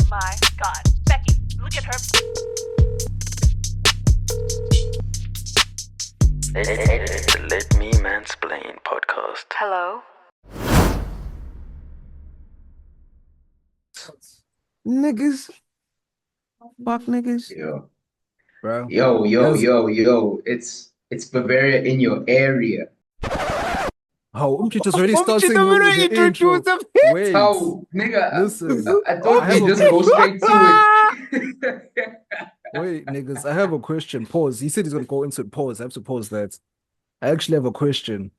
my God. Becky, look at her. It's the Let Me Mansplain Podcast. Hello? Niggas. Fuck niggas. Yo, Bro. yo. It's Bavaria in your area. Oh, you just already starting with the intro. Wait. How, nigga? Listen. I thought I have we a just go straight to it. Wait, niggas. I have a question. Pause. He said he's going to go into it. Pause. I have to pause that. I actually have a question.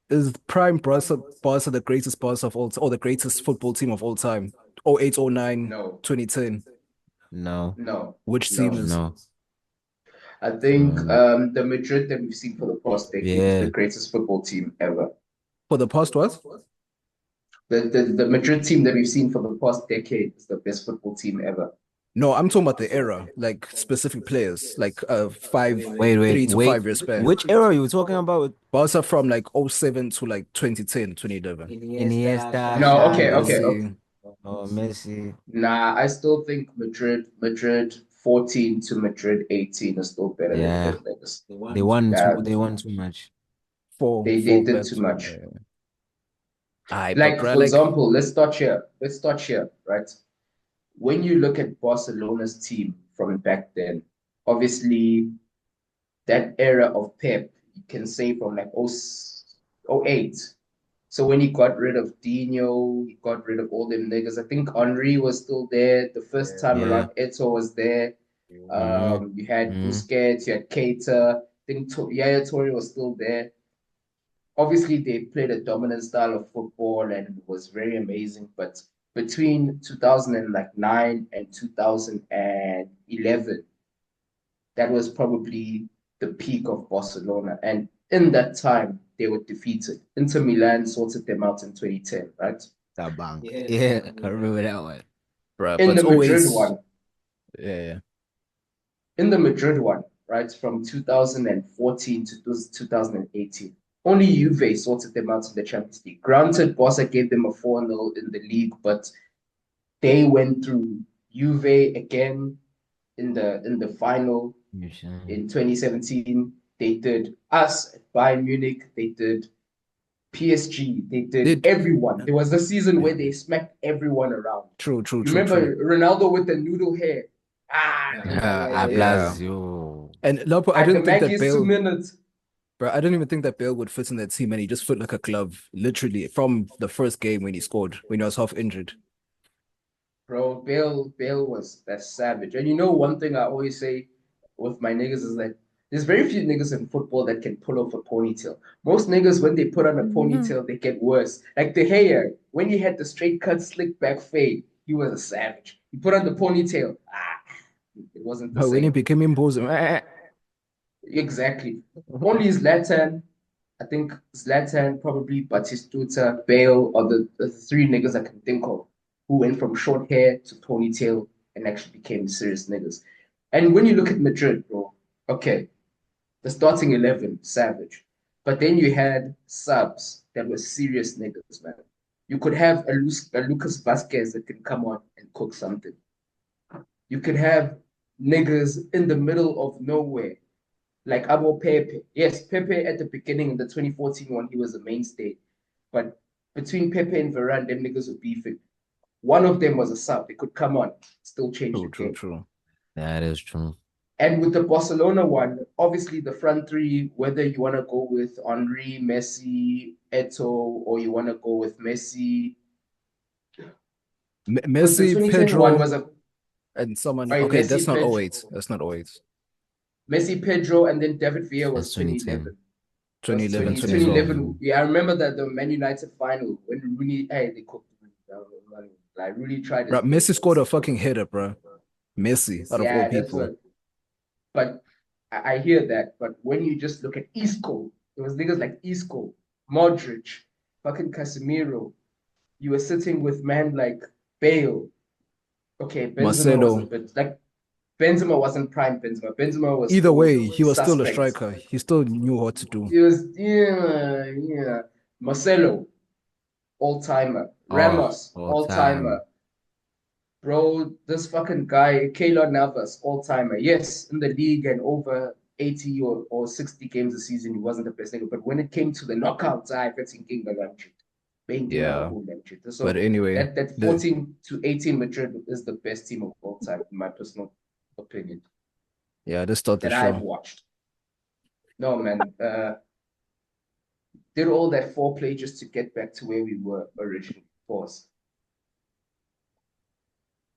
Is Prime Barca the greatest Barca of all time, or the greatest football team of all time? 08, 09, No, 2010. No, no. Which team is? no. I think the Madrid that we've seen for the past decade is the greatest football team ever. For the past what? The Madrid team that we've seen for the past decade is the best football team ever. No, I'm talking about the era, like specific players, like Wait, 3 to 5 years back. Which era are you talking about? Barca from like 07 to like 2010, 2011. Iniesta. No, okay. Oh, Messi. Nah, I still think Madrid 14 to Madrid 18 is still better Yeah. than those niggas. They won. Yeah. They won too much. They did too much. Like, for example, let's start here, right? When you look at Barcelona's team from back then, obviously that era of Pep, you can say from like 08. So when he got rid of Dino, he got rid of all them niggas. I think Henri was still there. The first time around, Eto'o was there. You had Busquets, you had Keita. I think Yaya Toure was still there. Obviously, they played a dominant style of football and it was very amazing. But between 2009 and 2011, that was probably the peak of Barcelona. And in that time, they were defeated. Inter Milan sorted them out in 2010, right? That bang. Yeah, I remember that one. Bruh, In but the Madrid one. Yeah. In the Madrid one, right, from 2014 to 2018, only Juve sorted them out in the Champions League. Granted, Barca gave them a 4-0 in the league, but they went through Juve again in the final in 2017. They did us at Bayern Munich. They did PSG. They did everyone. There was a season where they smacked everyone around. True. Remember Ronaldo with the noodle hair? Yo. And Lapo, I didn't think that Mackie's Bale, 2 minutes. bro, I didn't even think that Bale would fit in that team, and he just fit like a glove, literally, from the first game when he scored, when he was half injured. Bro, Bale was that savage. And you know, one thing I always say with my niggas is that there's very few niggas in football that can pull off a ponytail. Most niggas, when they put on a ponytail, they get worse. Like the hair, when he had the straight cut, slick back fade, he was a savage. He put on the ponytail, it wasn't the But when he same. became imposing, Exactly. Only Zlatan, I think Zlatan, probably Batistuta, Bale, or the three niggas I can think of who went from short hair to ponytail and actually became serious niggas. And when you look at Madrid, bro, okay, the starting 11, savage. But then you had subs that were serious niggas, man. You could have a Lucas Vasquez that can come on and cook something. You could have niggas in the middle of nowhere, like Abo Pepe. Yes, Pepe at the beginning in the 2014 one, he was a mainstay. But between Pepe and Varane, them niggas were beefing. One of them was a sub. They could come on, still change the game. true. That is true. And with the Barcelona one, obviously the front three, whether you want to go with Henri, Messi, Eto'o, or you want to go with Messi. Messi, the Pedro, was a, and someone. Right, Okay, Messi, that's not Pedro. 08. That's not 08. Messi, Pedro, and then David Villa was That's 2010. 2011, 2011. Yeah, I remember that the Man United final when Rooney, they cooked. Like really tried. Bro, Messi scored a fucking header, bro. Messi, out of all people. But I hear that. But when you just look at Isco, there was niggas like Isco, Modric, fucking Casemiro. You were sitting with men like Bale. Okay, Benzema Marcelo. wasn't, but like Benzema wasn't prime Benzema. Benzema was Either still way, he was still a suspect. striker. He still knew what to do. He was, yeah. Marcelo, all-timer. Ramos, all-timer. Bro, this fucking guy, Keylor Navas, all-timer. Yes, in the league and over 80 or 60 games a season, he wasn't the best nigga. But when it came to the knockouts, I bet King Yeah. But So anyway, that 14 to 18 Madrid is the best team of all time, in my personal opinion, let's start the that I've show. watched. No, man. Did all that foreplay just to get back to where we were originally. Pause.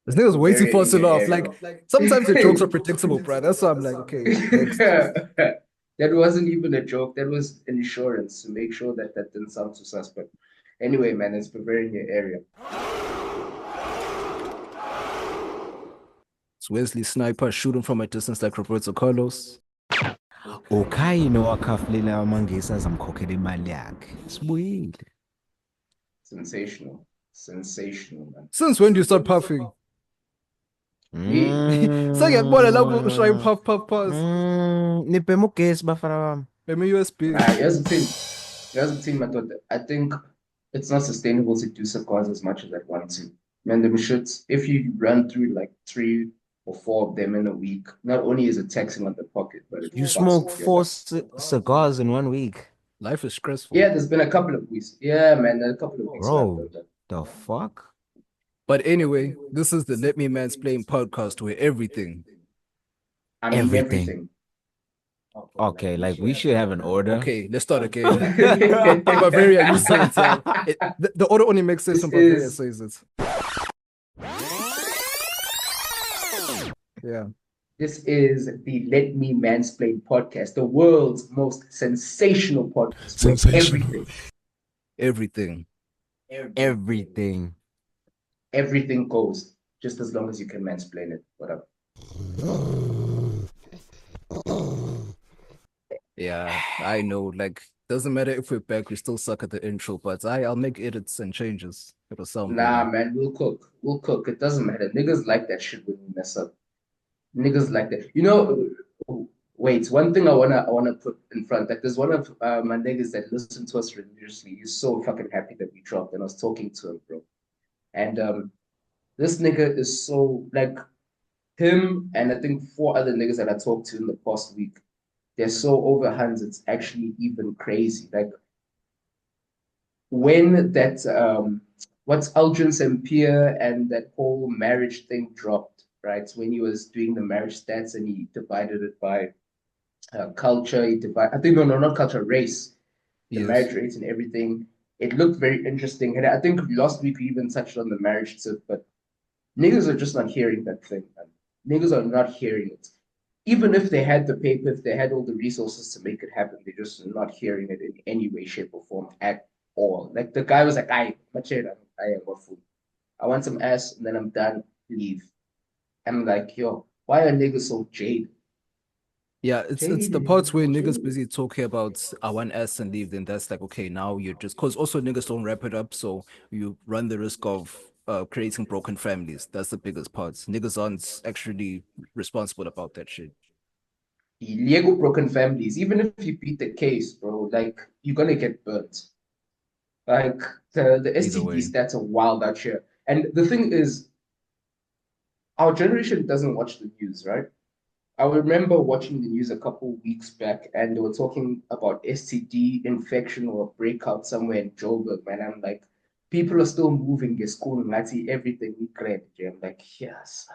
This nigga's waiting for us to laugh. Area. Like, sometimes the jokes are predictable, bro. That's why I'm like, okay, next. That wasn't even a joke. That was insurance to make sure that that didn't sound too suspect. Anyway, man, it's Bavaria area. It's Wesley Sniper shooting from a distance like Roberto Carlos. ukhayini owakhafulela amangisi azamkhokhela imali yakhe sibuyile. Sensational, man. Since when do you start puffing? Sengiyakubona lapho ushaya puff pause. Nibhema ugesi bafana bami. Maybe USB. Here's the thing, Madoda. I think it's not sustainable to do cigars as much as I want to. Man, them shits, if you run through like 3 or 4 of them in a week, not only is it taxing on the pocket, but it You fucks smoke with your 4 life. cigars in 1 week. Life is stressful. Yeah, there's been a couple of weeks. Yeah, man, a couple of weeks. Bro, the fuck? But anyway, this is the Let Me Mansplain podcast where everything. I mean, Everything. Okay, like we should have an order. Okay, let's start again. In Bavaria, you say it. The order only makes sense when Bavaria says it. Yeah. This is the Let Me Mansplain podcast, the world's most sensational podcast. Sensational. Everything. Everything goes, just as long as you can mansplain it. Whatever. Yeah, I know. Like, doesn't matter if we're back, we still suck at the intro, but I'll make edits and changes. It'll sound Nah, better. man, we'll cook. It doesn't matter. Niggas like that shit when we mess up. Niggas like that. You know, wait, one thing I wanna put in front. Like, there's one of my niggas that listen to us religiously. He's so fucking happy that we dropped, and I was talking to him, bro. And this nigga is so like him, and I think 4 other niggas that I talked to in the past week. They're so over Hans, it's actually even crazy. Like when that what's Aldrin St. Pierre and that whole marriage thing dropped, right? When he was doing the marriage stats and he divided it by culture, I think no, not culture, race, the marriage rates and everything. It looked very interesting. And I think last week we even touched on the marriage tip, but niggas are just not hearing that thing, man. Niggas are not hearing it. Even if they had the paper, if they had all the resources to make it happen, they're just not hearing it in any way, shape, or form at all. Like the guy was like, I am a fool. I want some ass, and then I'm done, leave. I'm like, yo, why are niggas so jaded? Yeah, it's the parts where niggas busy talking about I want ass and leave, then that's like, okay, now you're just because also niggas don't wrap it up, so you run the risk of creating broken families. That's the biggest part. Niggas aren't actually responsible about that shit. Lego broken families, even if you beat the case, bro, like you're gonna get burnt. Like the STD stats are wild out here. And the thing is, our generation doesn't watch the news, right? I remember watching the news a couple weeks back, and they were talking about STD infection or a breakout somewhere in Joburg, man. I'm like, people are still moving their school and I see everything we create. I'm like, yes.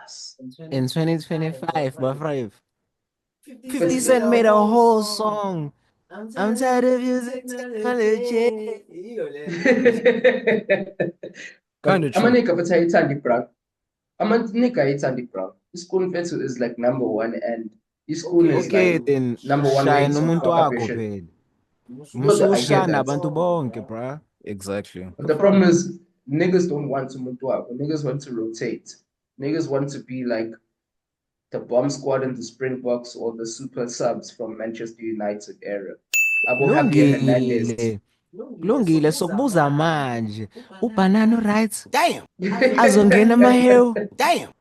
In 2025, buff 50 Cent made a whole song. I'm tired of using technology. Kind of true. Amanika Vatayitandi Brown. Amanika Itandi Brown. This school fethu is like #1, and this school is like then #1 shine rates of umuntu wakho propagation. phela. I get Musushana that. abantu bonke, bruh. Exactly. But the problem is, niggas don't want to umuntu wakho. Niggas want to rotate. Niggas want to be like the bomb squad and the Springboks or the super subs from Manchester United era. Abu Javier Hernandez. Kulungile sokubuza manje. Ubanana right? Damn. Azongena amahewu. Damn.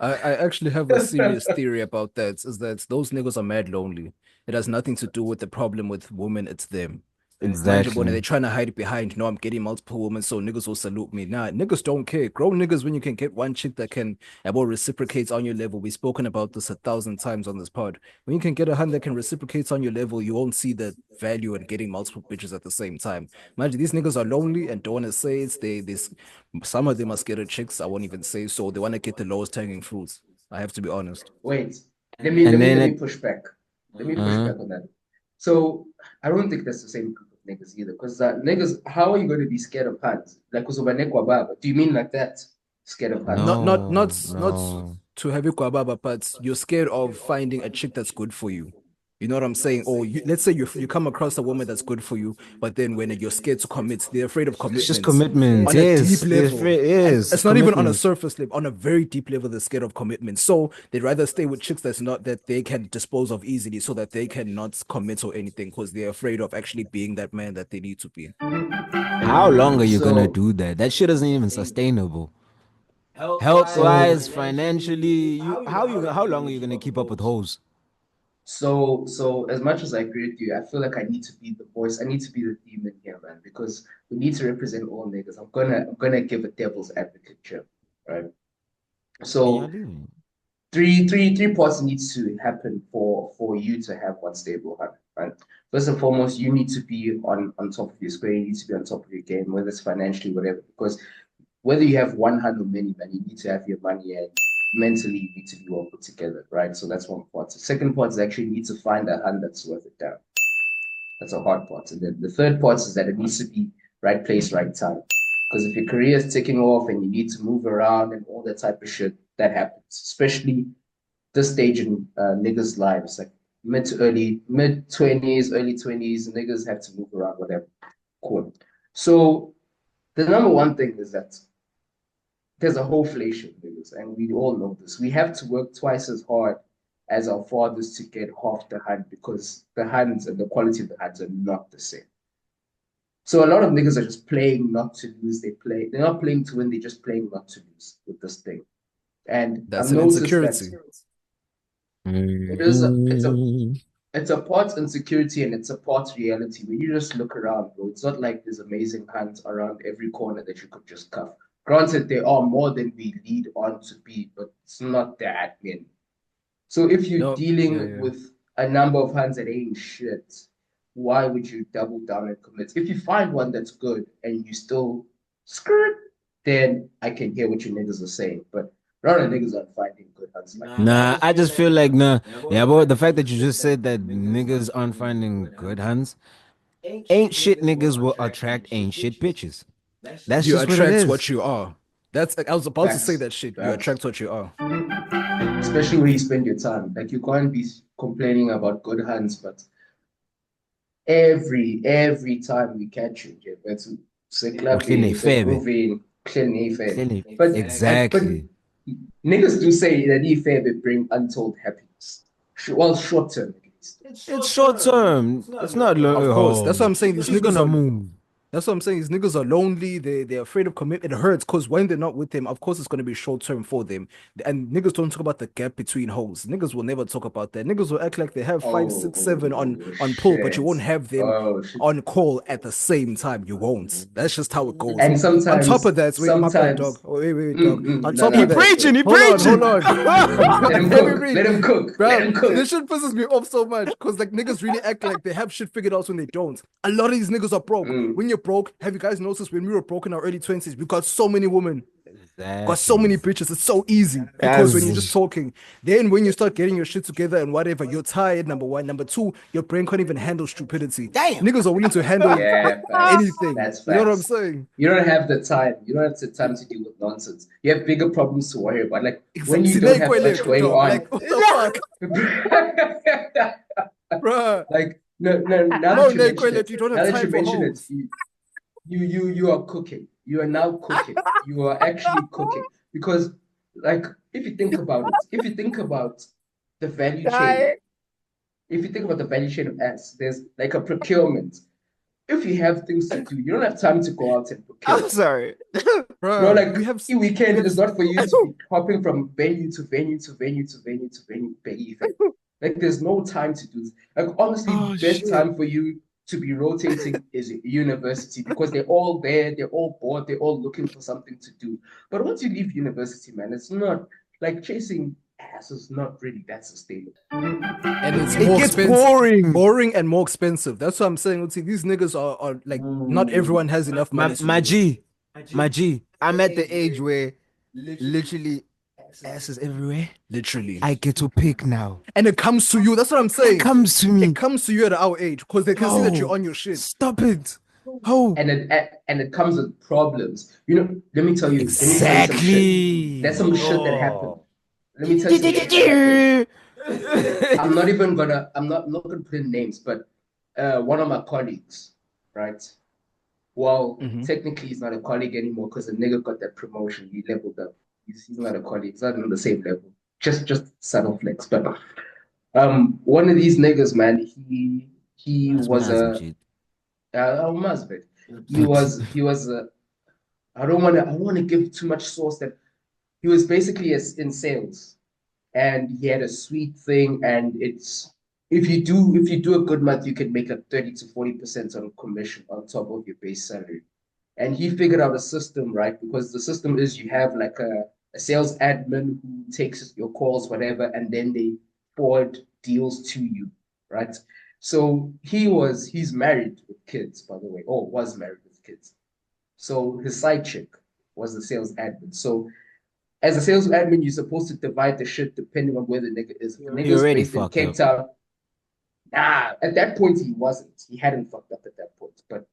I actually have a serious theory about that. Is that those niggas are mad lonely. It has nothing to do with the problem with women. It's them. Manje bona, Exactly. they're trying to hide it behind, no, I'm getting multiple women, so niggas will salute me. Nah, niggas don't care. Grown niggas, when you can get one chick that can about reciprocates on your level. We've spoken about this 1,000 times on this pod. When you can get a hun that can reciprocate on your level, you won't see the value in getting multiple bitches at the same time. Imagine these niggas are lonely and don't want to say it. This some of them are scared of chicks. I won't even say so. They want to get the lowest hanging fruits. I have to be honest. Wait, And then let me it, push back. Let me push uh, back on that. So I don't think that's the same group of niggas either. Because niggas, how are you going to be scared of hands? Like Kuzubanekwa Baba. Do you mean like that? Scared of hands? Not no. to have you kwababa, but you're scared of finding a chick that's good for you. You know what I'm saying? Or let's say you come across a woman that's good for you, but then when you're scared to commit, they're afraid of It's just commitments commitment. on a deep Yes. level. And Yes. it's not even on a Commitment. surface level, on a very deep level, they're scared of commitment. So they'd rather stay with chicks that's not that they can dispose of easily so that they cannot commit or anything because they're afraid of actually being that man that they need to be. How long are you gonna So, do that? That shit isn't even sustainable. Health so, wise, financially, how long are you gonna keep up with hoes? so as much as I agree with you, I feel like I need to be the voice. I need to be the demon here, man, because we need to represent all niggas. I'm gonna give a devil's advocate here, right? And y'all So do. three parts needs to happen for you to have one stable hand, right? First and foremost, you need to be on top of your square. You need to be on top of your game, whether it's financially, whatever. Because whether you have one hand or many, man, you need to have your money and mentally you need to be well put together, right? So that's one part. The second part is actually you need to find a hand that's worth it down. That's a hard part. And then the third part is that it needs to be right place, right time. Because if your career is taking off and you need to move around and all that type of shit, that happens. Especially this stage in niggas' lives, like mid 20s, early 20s, niggas have to move around, whatever. Cool. So the number one thing is that there's a whole inflation, niggas, and we all know this. We have to work twice as hard as our fathers to get half the hand because the hands and the quality of the hands are not the same. So a lot of niggas are just playing not to lose. They're not playing to win, they're just playing not to lose with this thing. And I've That's an noticed that insecurity. it is Mm. it's a part insecurity and it's a part reality. When you just look around, bro, it's not like there's amazing hands around every corner that you could just cuff. Granted, there are more than we lead on to be, but it's not that many. So if you're No, yeah, dealing yeah. with a number of hands that ain't shit, why would you double down and commit? If you find one that's good and you still skirt, then I can hear what you niggas are saying. But a lot of niggas aren't finding good hands like that. Nah, I just feel like nah. Yeah, but the fact that you just said that niggas aren't finding good hands, ain't shit niggas will attract ain't shit bitches. That's You just what it attract is. what you are. That's like I was about to say Facts, that shit. You facts. attract what you are. Especially where you spend your time. Like you can't be complaining about good hands, but every time we catch you, yeah, that's Uhleni Seklapi, the febe. grooving, clean fair. Uhleni- But Exactly. niggas do say that Ife bring untold happiness. Well, short term at least. It's short term. It's not Of course. That's what oh, I'm saying. These she's niggas gonna are move. That's what I'm saying. These niggas are lonely. They're afraid of commitment. It hurts because when they're not with them, of course it's gonna be short term for them. And niggas don't talk about the gap between hoes. Niggas will never talk about that. Niggas will act like they have five, six, seven on pull, but you Shit. won't have them Oh shit. on call at the same time. You won't. That's just how it goes. And On top sometimes, of that, wait, my bad, dog. Oh, wait, dog. On no, top He no, of that, go. preaching, he hold preaching. on. Let him Let me cook. read. Let him cook. Let Bro, him cook. this shit pisses me off so much because like niggas really act like they have shit figured out when they don't. A lot of these niggas are broke. Mm. When you're broke, have you guys noticed when we were broke in our early 20s, we got so many women, got so Exactly. many bitches. It's so easy because when you're just As talking, then when you start getting your shit together and whatever, you're tired, number one. Number two, your brain can't even handle stupidity. damn. Niggas are willing to handle Yeah, facts. anything. That's You know what I'm facts. saying? You don't have the time. You don't have the time to deal with nonsense. You have bigger problems to worry about. Like when Exactly. you don't have much going Dog. on. Like, what the fuck? Bruh. Like no. Now Bro, that you mention it, you don't have now that you time for mention it, hoes. you are cooking. You are now cooking. You are actually cooking because, like, if you think about it, if you think about the value chain, if you think about the value chain of ads, there's like a procurement. If you have things to do, you don't have time to go out and procure. I'm sorry. Bro, Bruh, like a weekend is not for you to be hopping from venue to venue to venue to venue to venue, baby. Like there's no time to do this. Like honestly, Oh best shit. time for you to be rotating is university because they're all there, they're all bored, they're all looking for something to do. But once you leave university, man, it's not like chasing ass is not really that sustainable. And it's It more gets expensive. boring. And more expensive. That's what I'm saying. See, these niggas are like, not everyone has enough money. My G, I'm at the age where literally ass is everywhere. Literally. I get to pick now. And it comes to you. That's what I'm saying. It comes to me. It comes to you at our age because they can see that you're on your shit. Stop it. Oh, And it comes with problems. You know, let me tell you. exactly. There's some shit that happened. Let me tell you some shit that happened. I'm not gonna put in names, but one of my colleagues, right? Well, technically he's not a colleague anymore because the nigga got that promotion. He leveled up. He's not a colleague. He's not on the same level. Just subtle flex. But one of these niggas, man, he was a Mazbek. He was a I don't want to give too much source that he was basically in sales and he had a sweet thing and it's if you do a good month you can make like 30 to 40% on commission on top of your base salary. And he figured out a system, right? Because the system is you have like a sales admin who takes your calls, whatever, and then they forward deals to you, right? So he's married with kids, by the way, or was married with kids. So his side chick was the sales admin. So as a sales admin, you're supposed to divide the shit depending on where the nigga is. If the nigga's already based in fucked Cape up. Town, nah, at that point he wasn't. He hadn't fucked up at that point, but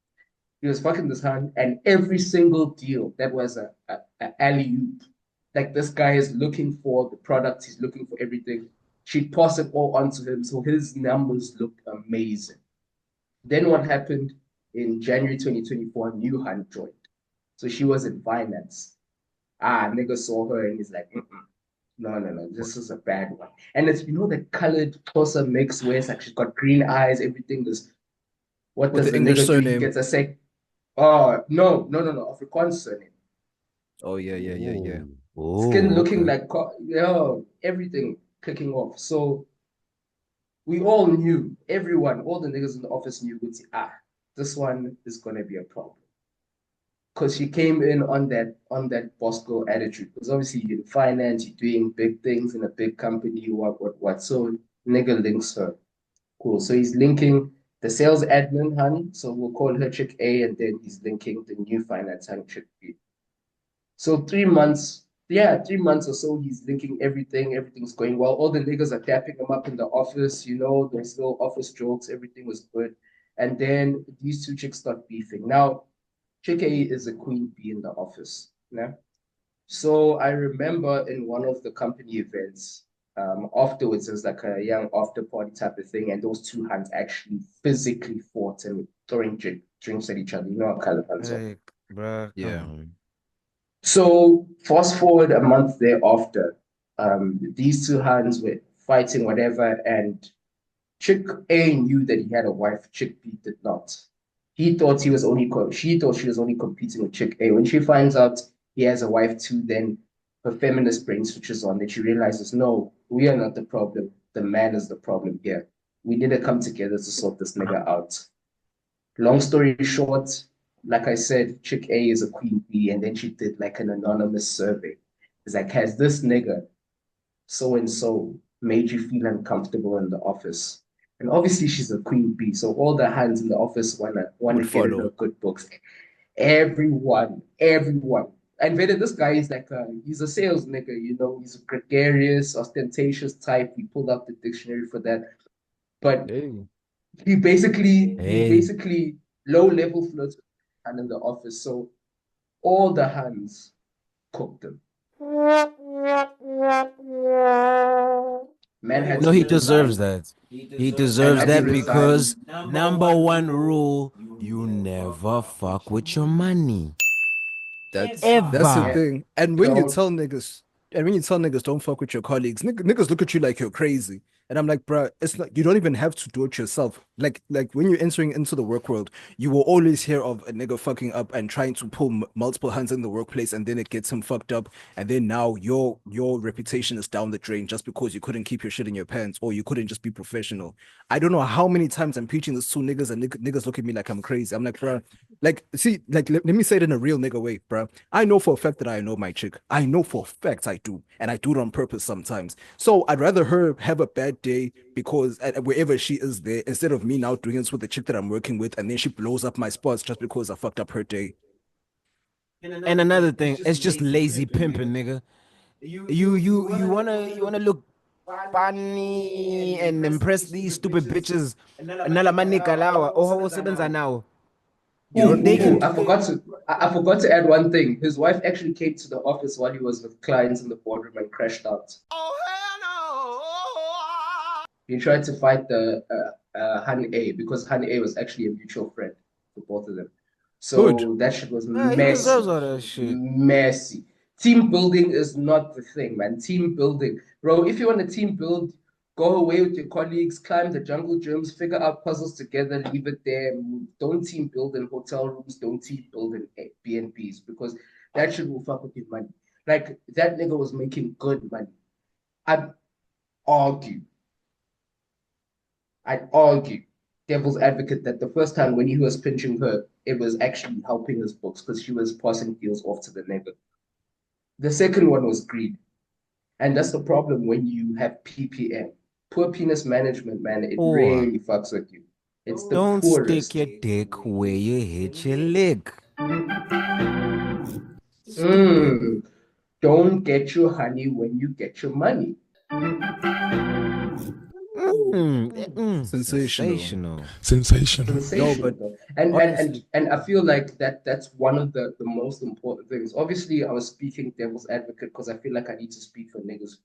he was fucking this hand, and every single deal that was a alley-oop. Like this guy is looking for the product, he's looking for everything. She'd pass it all onto him, so his numbers looked amazing. Then what happened in January 2024, new hand joined. So she was in finance. Nigga saw her and he's like, no, this is a bad one. And it's, the colored Xhosa mix where it's like she's got green eyes, everything is, what With does the the English nigga do? He surname. gets a sec. Oh, no, Afrikaans surname. Oh, yeah. Skin looking like, everything clicking off. So we all knew, everyone, all the niggas in the office knew, this one is going to be a problem. Because she came in on that boss girl attitude. Because obviously you're in finance, you're doing big things in a big company, what. So nigga links her. Cool. So he's linking the sales admin, honey. So we'll call her chick A, and then he's linking the new finance honey, chick B. So 3 months, 3 months or so, he's linking everything. Everything's going well. All the niggas are tapping him up in the office, those little office jokes. Everything was good. And then these two chicks start beefing. Now, chick A is a queen bee in the office. Yeah. So I remember in one of the company events, afterwards, it was like a young after party type of thing, and those two hands actually physically fought and were throwing drinks at each other. You know how color hands are. Hey, bruh, Yeah. come on. So fast forward a month thereafter, these two hands were fighting, whatever, and Chick A knew that he had a wife. Chick B did not. She thought she was only competing with Chick A. When she finds out he has a wife too, then her feminist brain switches on. Then she realizes, no, we are not the problem. The man is the problem here. We need to come together to sort this nigga out. Long story short, like I said, chick A is a queen bee, and then she did like an anonymous survey. It's like, has this nigga so and so made you feel uncomfortable in the office? And obviously she's a queen bee, so all the hands in the office wanna get in her good books. Everyone. And then this guy is like he's a sales nigga, he's a gregarious, ostentatious type. We pulled up the dictionary for that. But he basically low level flirts with hand in the office. So all the hands cooked him. Man had No, to he resign. deserves that. He deserves had to that resign. because number one rule, you never fuck with your money. That's Ever. the thing. And when you Don't. tell niggas don't fuck with your colleagues, niggas look at you like you're crazy. And I'm like, bruh, it's not, you don't even have to do it yourself. Like when you're entering into the work world, you will always hear of a nigga fucking up and trying to pull multiple hands in the workplace, and then it gets him fucked up. And then now your reputation is down the drain just because you couldn't keep your shit in your pants or you couldn't just be professional. I don't know how many times I'm preaching this to niggas and niggas look at me like I'm crazy. I'm like, bruh, like, see, like, let me say it in a real nigga way, bruh. I know for a fact that I know my chick. I know for a fact I do. And I do it on purpose sometimes. So I'd rather her have a bad day because wherever she is there, instead of me now doing this with the chick that I'm working with, and then she blows up my spots just because I fucked up her day. And another thing, it's just lazy pimping, nigga. You wanna look funny and impress these stupid bitches. Nala manika lawa. Oh, how sebenza now? They can I do forgot to I forgot to add one thing. His wife actually came to the office while he was with clients in the boardroom and crashed out. He tried to fight the HypoGhettocals because HypoGhettocals was actually a mutual friend for both of them. Good. So that shit was He deserves messy. all that shit. Messy. Team building is not the thing, man. Team building. Bro, if you want a team build, go away with your colleagues, climb the jungle gyms, figure out puzzles together, leave it there. Don't team build in hotel rooms, don't team build in B&Bs because that shit will fuck with your money. Like, that nigga was making good money. I'd argue I'd argue, devil's advocate, that the first time when he was pinching her, it was actually helping his books because she was passing deals off to the neighbor. The second one was greed. And that's the problem when you have PPM. Poor penis management, man, it Or really fucks with you. It's the don't stick poorest. your dick where you hit your leg. Stupid. Don't get your honey when you get your money. Sensational. Sensational. No, Sensational but though. And honestly, and I feel like that's one of the most important things. Obviously, I was speaking devil's advocate because I feel like I need to speak for niggas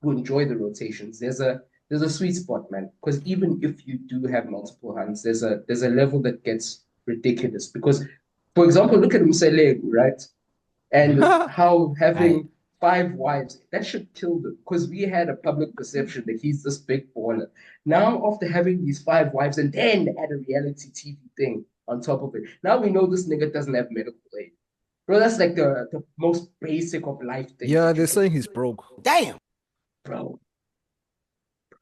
who enjoy the rotations. There's a sweet spot, man. Because even if you do have multiple hands, there's a level that gets ridiculous. Because, for example, look at Msele, right? And how I having five wives, that should kill them because we had a public perception that he's this big baller. Now, after having these five wives and then add a reality TV thing on top of it, now we know this nigga doesn't have medical aid. Bro, that's like the most basic of life things yeah, that you they're can saying he's broke. damn. bro.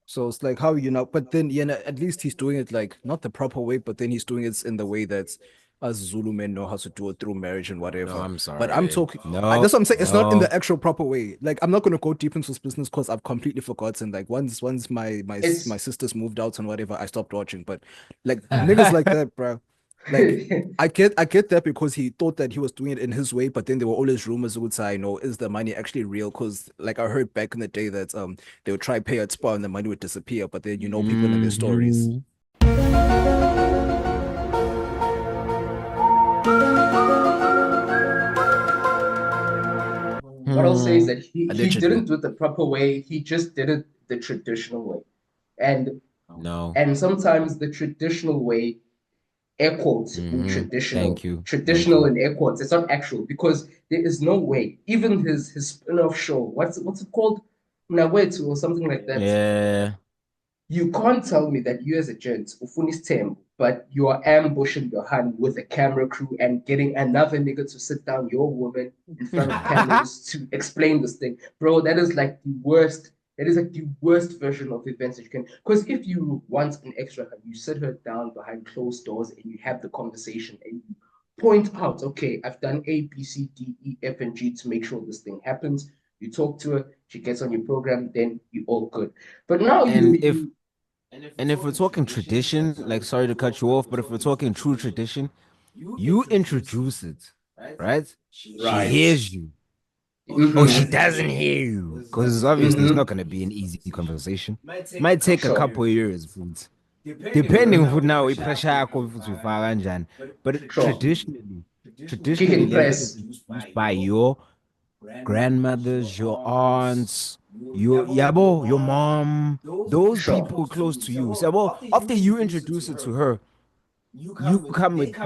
So it's like how you know, but then yeah, at least he's doing it like not the proper way, but then he's doing it in the way that us Zulu men know how to do it through marriage and No, whatever. I'm But I'm sorry. talking, No, that's what I'm saying. It's not in no. the actual proper way. Like I'm not gonna go deep into this business because I've completely forgotten. Like once my It's sisters moved out and whatever, I stopped watching. But like niggas like that, bro. Like I get that because he thought that he was doing it in his way, but then there were always rumors who would say, "No, is the money actually real?" Because like I heard back in the day that they would try pay at spa and the money would disappear, but then people in their stories. Mhm. what I'll say is Hmm. that he Allegedly. didn't do it the proper way. He just did it the traditional way. And No. and sometimes the traditional way air quotes in Thank traditional, you. Thank traditional you. in air quotes. It's not actual because there is no way. Even his spin-off show, what's it called? Mnawethu or something like that. Yeah. You can't tell me that you as a gent, ufunis tem, but you are ambushing your hand with a camera crew and getting another nigga to sit down your woman in front of cameras to explain this thing. Bro, that is like the worst. That is like the worst version of events that you can. Because if you want an extra hand, you sit her down behind closed doors and you have the conversation and you point out, okay, I've done A, B, C, D, E, F, and G to make sure this thing happens. You talk to her, she gets on your program, then you're all good. But now And if you and if we're talking tradition, like sorry to cut you off, but if we're talking true tradition, you introduce it, right? She right. hears you. Or she Mm-hmm. doesn't hear you. Because obviously it's Mm-hmm. not gonna be an easy conversation. Might take a Sure. couple of years, futhi. Depending Mm-hmm. futhi now i-pressure yakho futhi ufaka kanjani. But Sure. Kick traditionally and le nto is press. introduced by your grandmothers, your aunts, your yabo, your mom, those Sure. people close to you. So well, after you introduce it to her,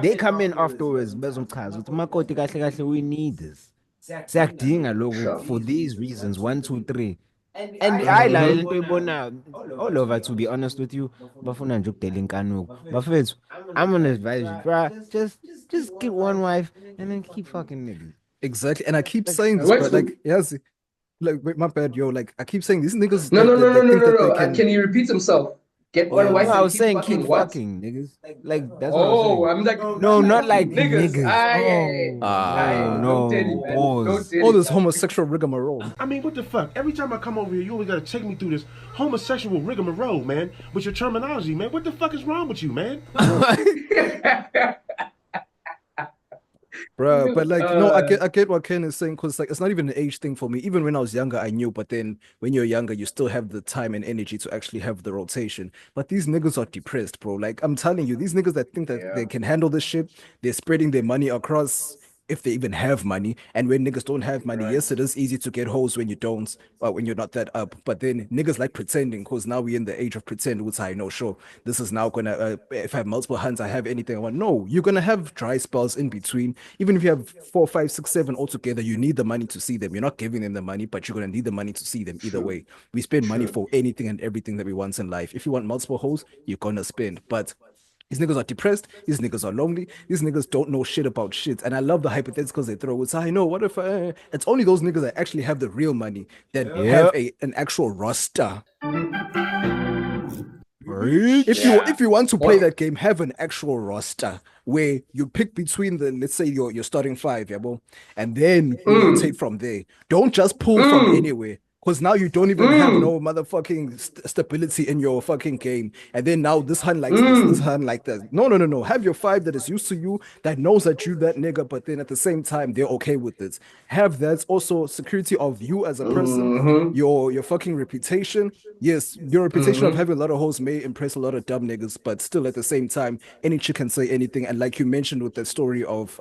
they come in afterwards bezomchaza ukuthi makoti kahle kahle we need this. Siyakudinga lokhu Sure. for these reasons, one, two, three. And I la into ibona all over, to be honest with you, bafuna nje ukudela inkanuko. Bafethu, I'm gonna advise you, bruh, just get one wife and then keep fucking niggas. Exactly. And I keep saying this, Wait, but like, yes, like, wait, my bad, yo. Like, I keep saying these niggas, no, like, no, no, they no, no, think no, that they no. can. Can he repeat himself? Get one Oh, wife No, I and was keep saying fucking keep what? fucking niggas. Like that's what I was Oh, saying. I'm like, No, not like niggas. niggas. Aye, Ah, don't tell him, man. Don't Pause. tell all him. this homosexual rigmarole. I mean, what the fuck? Every time I come over here, you always gotta take me through this homosexual rigmarole, man, with your terminology, man. What the fuck is wrong with you, man? Bruh, but like, no, I get what Ken is saying, because like it's not even an age thing for me. Even when I was younger, I knew, but then when you're younger, you still have the time and energy to actually have the rotation. But these niggas are depressed, bro. Like I'm telling you, these niggas that think that they can handle this shit, they're spreading their money across, if they even have money. And when niggas don't have money, yes, it is easy to get hoes when you don't, when you're not that up. But then niggas like pretending, because now we're in the age of pretend, which I know, sure, this is now gonna, if I have multiple hands, I have anything I want. No, you're gonna have dry spells in between. Even if you have 4, 5, 6, 7 altogether, you need the money to see them. You're not giving them the money, but you're gonna need the money to see them either way. We spend money for anything and everything that we want in life. If you want multiple hoes, you're gonna spend. But these niggas are depressed. These niggas are lonely. These niggas don't know shit about shit. And I love the hypotheticals they throw. It's, I know, what if it's only those niggas that actually have the real money that have an actual roster. If you want to play that game, have an actual roster where you pick between the, let's say your starting five, yeah, bro, and then you rotate from there. Don't just pull from anywhere. Because now you don't even have no motherfucking stability in your fucking game. And then now this hand likes this hand like that. No. Have your five that is used to you, that knows that you that nigga, but then at the same time, they're okay with it. Have that also security of you as a person, your fucking reputation. Yes, your reputation of having a lot of hoes may impress a lot of dumb niggas, but still at the same time, any chick can say anything. And like you mentioned with the story of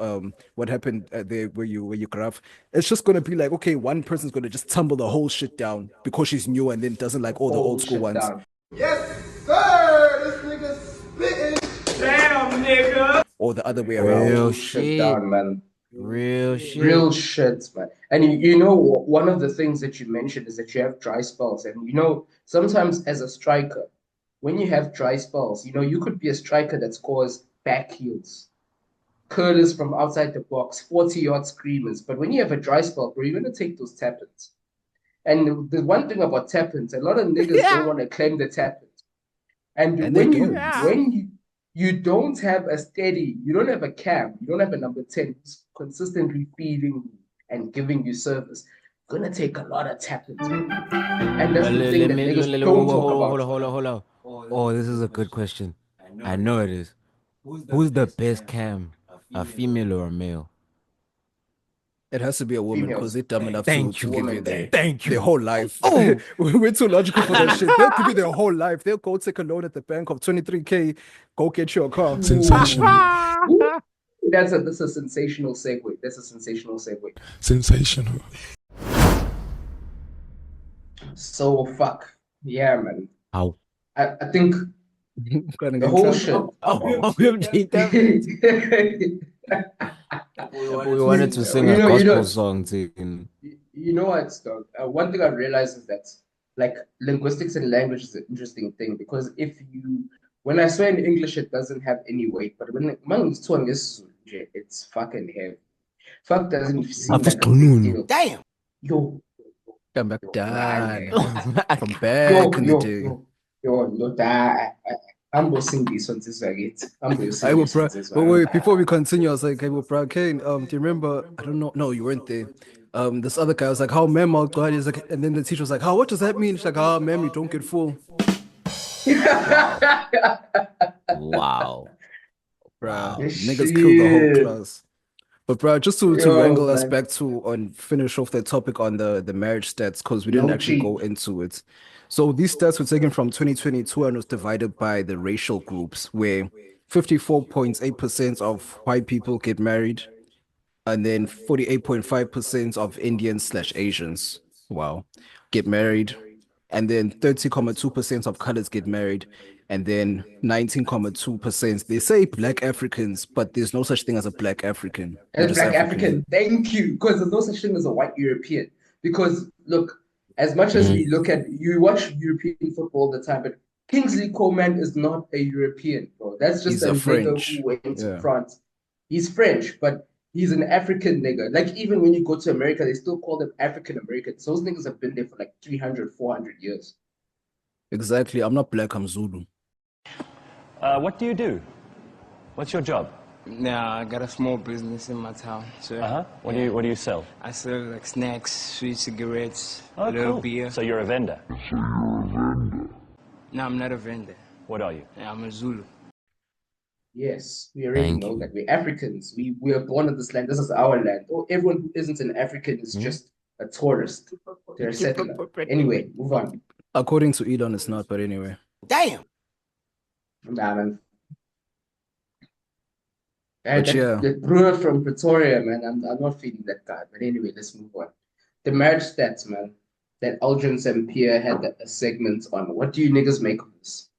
what happened there where you graph, it's just gonna be like, okay, one person's gonna just tumble the whole shit down because she's new and then doesn't like all the old school ones. Down. Yes, sir. This nigga spitting. Damn, nigga. Or the other way around. Real Shit shit. down, man. Real shit. Real shit, man. And you know, one of the things that you mentioned is that you have dry spells. And you know, sometimes as a striker, when you have dry spells, you know, you could be a striker that scores back heels, curlers from outside the box, 40-yard screamers. But when you have a dry spell, bro, you're going to take those tap-ins. And the one thing about tap-ins, a lot of niggas don't want to claim the tap-ins. And when you don't have a steady, you don't have a cam, you don't have a number 10 who's consistently feeding and giving you service, gonna take a lot of tap-ins. And that's the thing that niggas don't talk about. Hold on. Oh, this is a good question. I know it is. Who's the best cam? A female or a male? It has to be a woman because they're dumb enough to give you their whole life. Oh. We're too logical for that shit. They'll give you their whole life. They'll go take a loan at the bank of 23K, go get your car. Sensational. That's a sensational segue. That's a sensational segue. Sensational. So fuck. Yeah, man. How? I think the whole shit. We wanted to sing a gospel song too. You know what, dog? One thing I realized is that like linguistics and language is an interesting thing because when I swear in English, it doesn't have any weight, but when it's tongue is it's fucking heavy. Fuck doesn't seem like a big deal. Damn. Yo. Come back down. From back in the day. Yo, I'm gonna sing this one this again. But wait, before we continue, I was like, hey, well, bro, K.A.N.E, do you remember? I don't know. No, you weren't there. This other guy was like, how mem out God is like, and then the teacher was like, how, what does that mean? She's like, mem, you don't get full. Wow. Bro, niggas killed the whole class. But bro, just to angle us back to and finish off that topic on the marriage stats, because we didn't actually go into it. So these stats were taken from 2022 and was divided by the racial groups, where 54.8% of white people get married, and then 48.5% of Indians/Asians, get married, and then 30.2% of colors get married, and then 19.2%. They say Black Africans, but there's no such thing as a Black African. As Black African, thank you, because there's no such thing as a white European. Because look, As much as we look at, you watch European football all the time, but Kingsley Coman is not a European, bro. That's just He's a a nigga French. who went to Yeah. France. He's French, but he's an African nigga. Like, even when you go to America, they still call them African Americans. Those niggas have been there for like 300, 400 years. Exactly. I'm not black, I'm Zulu. What do you do? What's your job? Nah, I got a small business in my town. So What do you sell? I sell like snacks, sweet cigarettes, Oh, a little cool. beer. So you're a vendor. No, I'm not a vendor. What are you? I'm a Zulu. Yes, we already Thank know you. that. We're Africans. We are born on this land. This is our land. Oh, everyone who isn't an African is just a tourist. They're a settler. Anyway, move on. According to Elon, it's not, but anyway. Damn! Nah, man. But That, yeah. that brewer from Pretoria, man, I'm not feeling that guy. But anyway, let's move on. The marriage stats, man. That Aldrin St. Pierre had a segment on. What do you niggas make of this?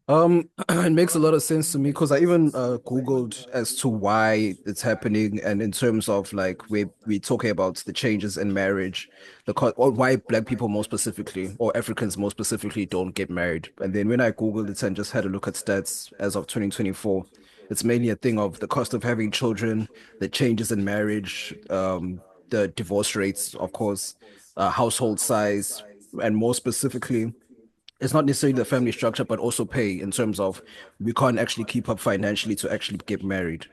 It makes a lot of sense to me because I even Googled as to why it's happening, and in terms of like we talking about the changes in marriage, or why black people more specifically, or Africans more specifically, don't get married. And then when I Googled it and just had a look at stats as of 2024, it's mainly a thing of the cost of having children, the changes in marriage, the divorce rates, of course, household size, and more specifically it's not necessarily the family structure, but also pay in terms of we can't actually keep up financially to actually get married.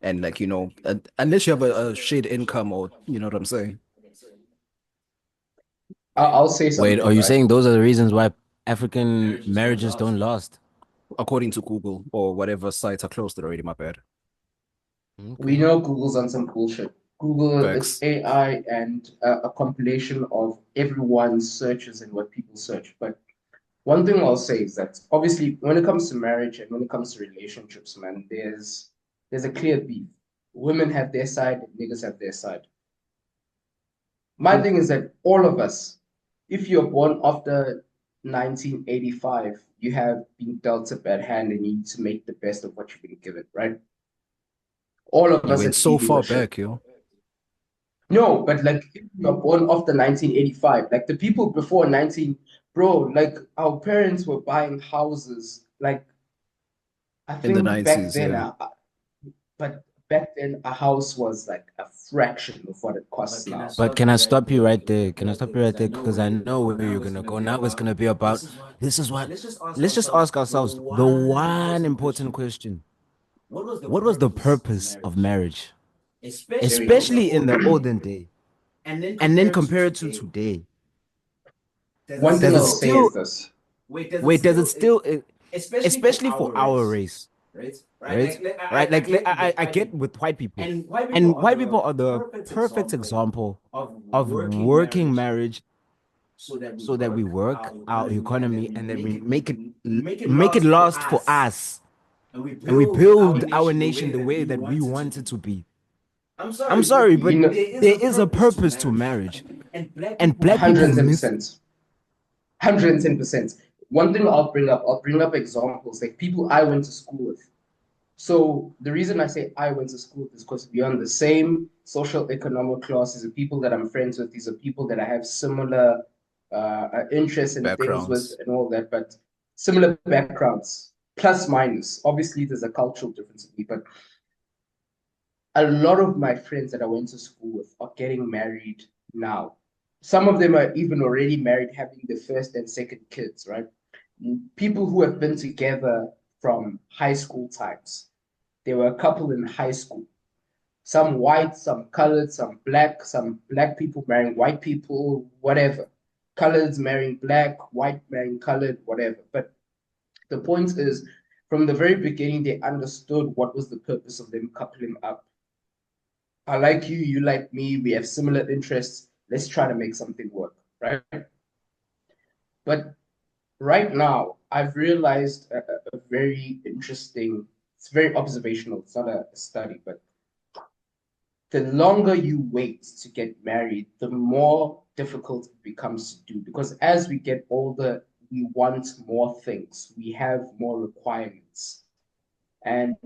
And like, unless you have a shared income or you know what I'm saying? I'll say something. Wait, are you right? saying those are the reasons why African marriages don't last? According to Google or whatever sites are closed already, my bad. We know Google's on some bullshit. Google is Facts. AI and a compilation of everyone's searches and what people search. But one thing I'll say is that obviously when it comes to marriage and when it comes to relationships, man, there's a clear beef. Women have their side, niggas have their side. My thing is that all of us, if you're born after 1985, you have been dealt a bad hand and you need to make the best of what you've been given, right? All of You us went are so dealing far with shit. back, yo. No, but like if you're born after 1985, like the people before 19, bro, like our parents were buying houses. Like I In the think back 90s, then, yeah. but back then a house was like a fraction of what it costs now. But can I stop you right there? Can I stop you right there? Because I know where you're gonna go. Now it's gonna be about this is what let's just ask ourselves the one important question. What was the purpose of marriage? Especially in the olden day. And then compare it to today. One thing Does it I'll say still is this. wait, does it still especially for our race? Right? Right? Like I get with white people. And white people are the perfect example of working marriage so that we work our economy and then we make it last for us. And we build our nation the way that we want it to be. I'm sorry, but You know, there is a purpose to marriage. And black people miss 110%. 110%. One thing I'll bring up examples, like people I went to school with. So the reason I say I went to school is because we're on the same social economic class. These are people that I'm friends with. These are people that I have similar interests and things with Backgrounds. and all that, but similar backgrounds, plus minus. Obviously, there's a cultural difference in me, but a lot of my friends that I went to school with are getting married now. Some of them are even already married, having their first and second kids, right? People who have been together from high school times. There were a couple in high school, some white, some colored, some black people marrying white people, whatever. Coloreds marrying black, white marrying colored, whatever. But the point is, from the very beginning, they understood what was the purpose of them coupling up. I like you, you like me, we have similar interests. Let's try to make something work, right? But right now, I've realized a very interesting, it's very observational, it's not a study, but the longer you wait to get married, the more difficult it becomes to do. Because as we get older, we want more things, we have more requirements. And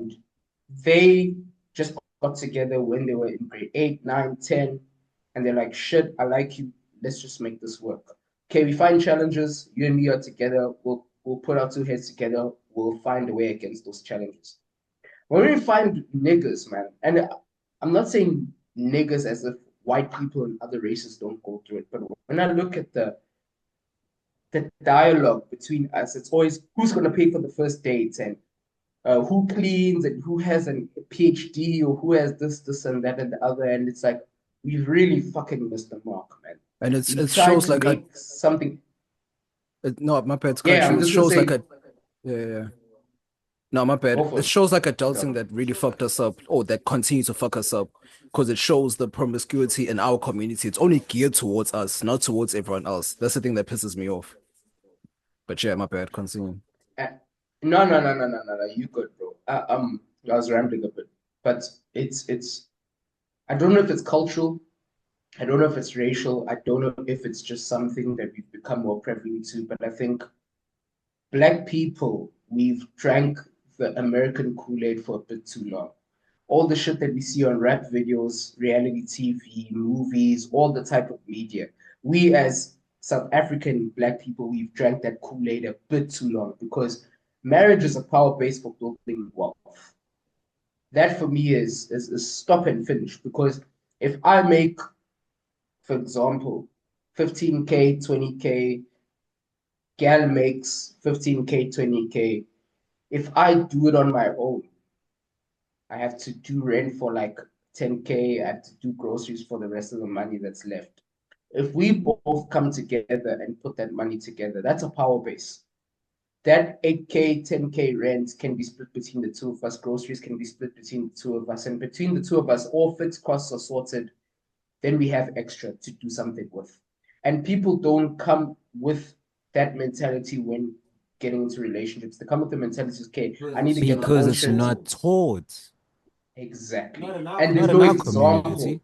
they just got together when they were in grade 8, 9, 10, and they're like, shit, I like you, let's just make this work. Okay, we find challenges. You and me are together. We'll put our two heads together. We'll find a way against those challenges. When we find niggas, man, and I'm not saying niggas as if white people and other races don't go through it, but when I look at the dialogue between us, it's always who's going to pay for the first dates and who cleans and who has a PhD or who has this and that and the other. And it's like, we've really fucking missed the mark, man. And We it tried shows to like make something. no, my bad, Yeah, I'm it just shows gonna like say, a yeah. No, my bad. go for It it. shows like adulting that really fucked us up, or that continue to fuck us up, because it shows the promiscuity in our community. It's only geared towards us, not towards everyone else. That's the thing that pisses me off. But yeah, my bad. Continue. Uh, no. You good, bro. I was rambling a bit, but it's. I don't know if it's cultural. I don't know if it's racial. I don't know if it's just something that we've become more prevalent to. But I think Black people, we've drank the American Kool-Aid for a bit too long. All the shit that we see on rap videos, reality TV, movies, all the type of media. We as South African Black people, we've drank that Kool-Aid a bit too long because marriage is a power base for building wealth. That for me is stop and finish because if I make, for example, 15K, 20K, gal makes 15K, 20K. If I do it on my own, I have to do rent for like 10K. I have to do groceries for the rest of the money that's left. If we both come together and put that money together, that's a power base. That 8K, 10K rent can be split between the two of us. Groceries can be split between the two of us. And between the two of us, all fixed costs are sorted. Then we have extra to do something with. And people don't come with that mentality when getting into relationships. They come with the mentality, okay, I need to get my Because own it's shit. not taught. Exactly. Not And there's in no our example. community.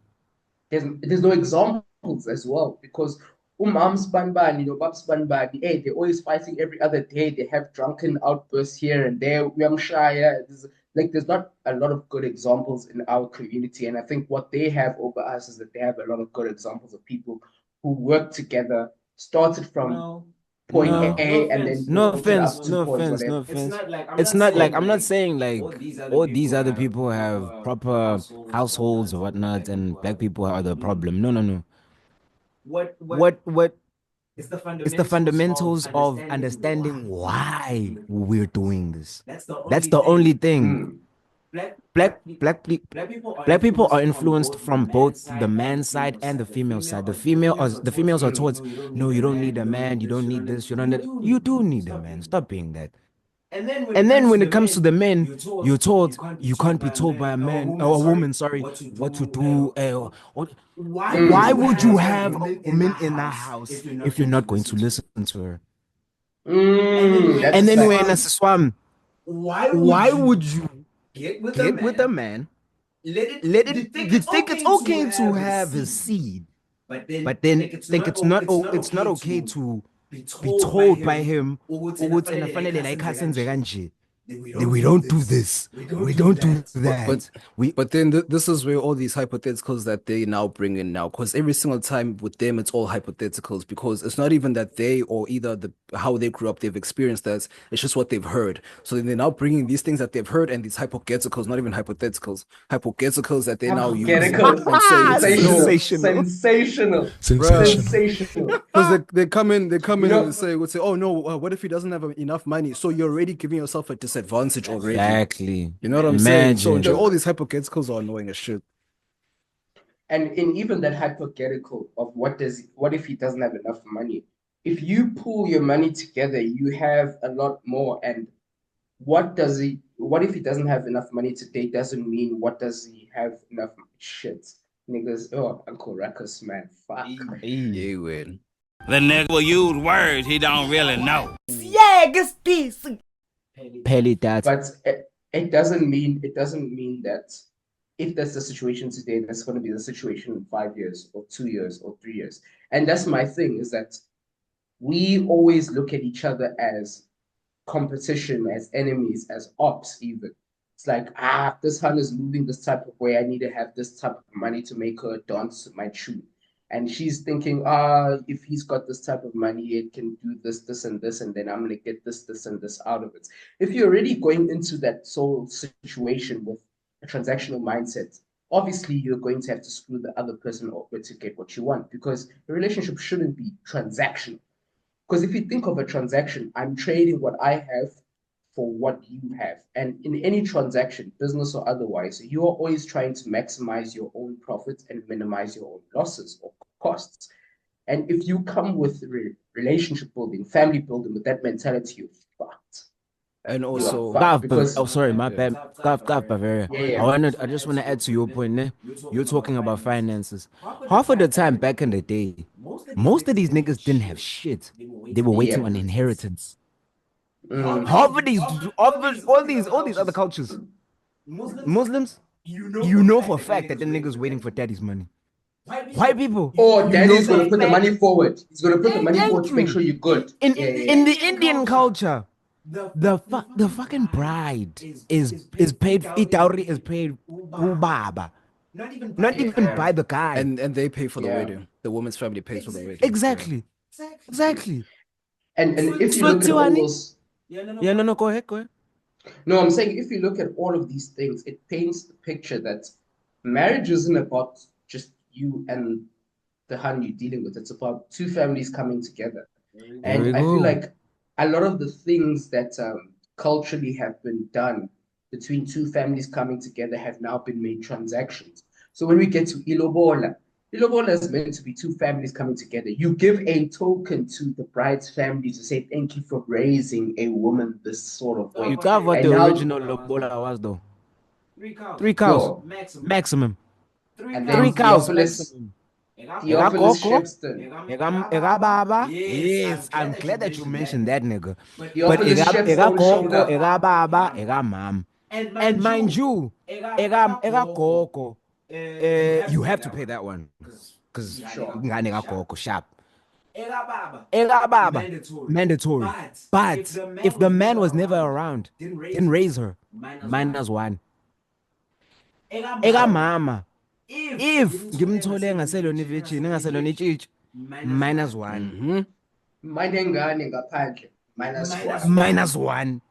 There's no examples as well because Umam Spanbani, Bab Spanbani, hey, they're always fighting every other day. They have drunken outbursts here and there. I'm shy. There's not a lot of good examples in our community. And I think what they have over us is that they have a lot of good examples of people who work together, started from point A and then No built it offense, up to no point offense, whatever. no offense. It's not like I'm not saying like all these other people have proper households or whatnot, and Black people are the problem. No, no, no. What it's the fundamentals of understanding why we're doing this. That's the only thing. Black people are influenced from both the man side and the female side. The females are towards, no, you don't need a man, you don't need this, you don't need, you do need a man. Stop being that. And then when it comes to the men, you're told you can't be told by a man or a woman, sorry, what to do. Why would you have a woman in the house if you're not going to listen to her? That's And a then fact. when as a swam, why would you get with a man? You think it's okay to have a seed, but then think it's not okay to be told by him, "Ukuthi nafanele la ikhaya senze kanje." We don't do this. We don't do that. But then this is where all these hypotheticals that they now bring in now, because every single time with them it's all hypotheticals, because it's not even that they or either how they grew up they've experienced that, it's just what they've heard. So then they're now bringing these things that they've heard and these hypotheticals, not even hypotheticals that they now use Hypotheticals. and say no, Sensational. Sensational. because they come in know- and say oh no, what if he doesn't have enough money? So you're already giving yourself a disadvantage already. Exactly. You know what I'm saying? So Imagine. all these hypotheticals are annoying as shit. And in even that hypothetical of what if he doesn't have enough money? If you pull your money together, you have a lot more. And what if he doesn't have enough money today doesn't mean what does he have enough shit. Niggas, oh, Uncle Ruckus, man. Fuck. Yeah, well. The nigga will use words he don't really know. Pelly that. But it doesn't mean that if that's the situation today, that's going to be the situation in 5 years or 2 years or 3 years. And that's my thing, is that we always look at each other as competition, as enemies, as ops even. It's like, this hun is moving this type of way. I need to have this type of money to make her dance to my tune. And she's thinking, if he's got this type of money, it can do this, this, and this, and then I'm gonna get this, this, and this out of it. If you're already going into that soul situation with a transactional mindset, obviously you're going to have to screw the other person over to get what you want, because the relationship shouldn't be transactional. Because if you think of a transaction, I'm trading what I have for what you have. And in any transaction, business or otherwise, you are always trying to maximize your own profits and minimize your own losses or costs. And if you come with relationship building, family building with that mentality, you're fucked. And You are also, fucked because oh, sorry, my bad. Bavaria. yeah. I just want to add to your point, ne? You're talking about finances. Half of the time back in the day, most of these niggas didn't have shit. They were waiting Yeah. on inheritance. Mm. Half of these, all these other cultures, Muslims, you know for a fact that the niggas waiting for daddy's money. White people, Or you know daddy's for going a to put the fact. money forward. He's going to put the money forward Thank to make you. sure you're good. In Yeah. in the Indian culture, the fucking bride is paid. Dowry is paid ubaba, not even Yeah. by the guy. and they pay for the Yeah. wedding. The woman's family pays for the wedding. Exactly. And if you look at Sweet all honey. those, Yeah, no, go ahead. no, I'm saying if you look at all of these things, it paints the picture that marriage isn't about just you and the hun you're dealing with. It's about two families coming together. There we And I feel go. like a lot of the things that culturally have been done between two families coming together have now been made transactions. So when we get to Ilobola is meant to be two families coming together. You give a token to the bride's family to say thank you for raising a woman this sort of way. You got what And the now, original lobola was though. 3 cows yo, maximum. and 3 then cows maximum. Ega Theophilus Coco, Shepston. Ega Baba. Yes, I'm glad that you mentioned that nigga. But Theophilus Ega Shepstone showed Coco, up. Ega Baba, Ega Mam. And mind you, Ega Coco, you have to pay that one. Because Sure. Ega Coco, sharp. Ega Baba, mandatory. But if the man was never around, didn't raise her, -1. Ega Mama. If ngimthole engaselona ivirgin engaselona itshitshi -1. Manengane ngaphandle, -1. -1.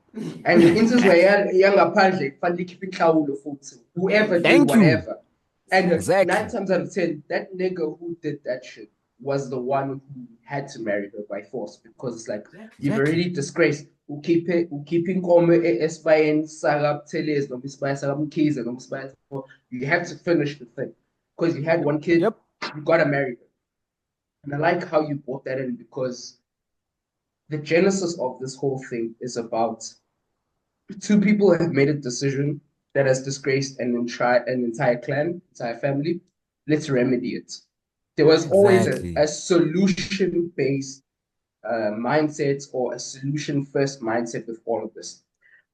And insizwa yangaphandle kufanele ikhiphe inhlawulo futhi. Whoever did Thank you. whatever. And Exactly. 9 times out of 10, that nigga who did that shit was the one who had to marry her by force, because it's like you've already disgraced. Ukhiphe inkomo esibayeni sakaButhelezi noma isibaya sakaMkhize noma isibaya. You have to finish the thing because you had one kid. Yep. You gotta marry her. And I like how you brought that in, because the genesis of this whole thing is about two people have made a decision that has disgraced an entire clan, entire family. Let's remedy it. There was always Exactly. a solution-based mindset, or a solution-first mindset with all of this.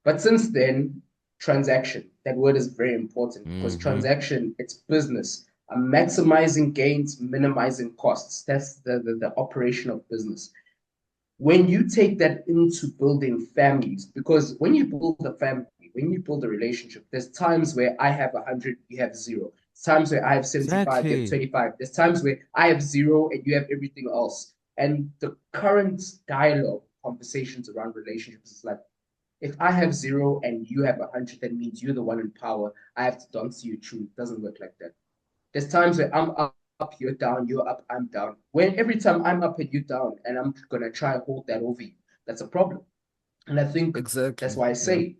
But since then, transaction, that word is very important, because transaction, it's business. Maximizing gains, minimizing costs. That's the operation of business. When you take that into building families, because when you build a family, when you build a relationship, there's times where I have 100, you have 0. There's times where I have 75, you have Exactly. 25. There's times where I have 0 and you have everything else. And the current dialogue, conversations around relationships is like, if I have 0 and you have 100, that means you're the one in power. I have to dance you true. It doesn't work like that. There's times where I'm up, you're down, you're up, I'm down. When every time I'm up and you down, and I'm gonna try and hold that over you, that's a problem. And I think Exactly. that's why I say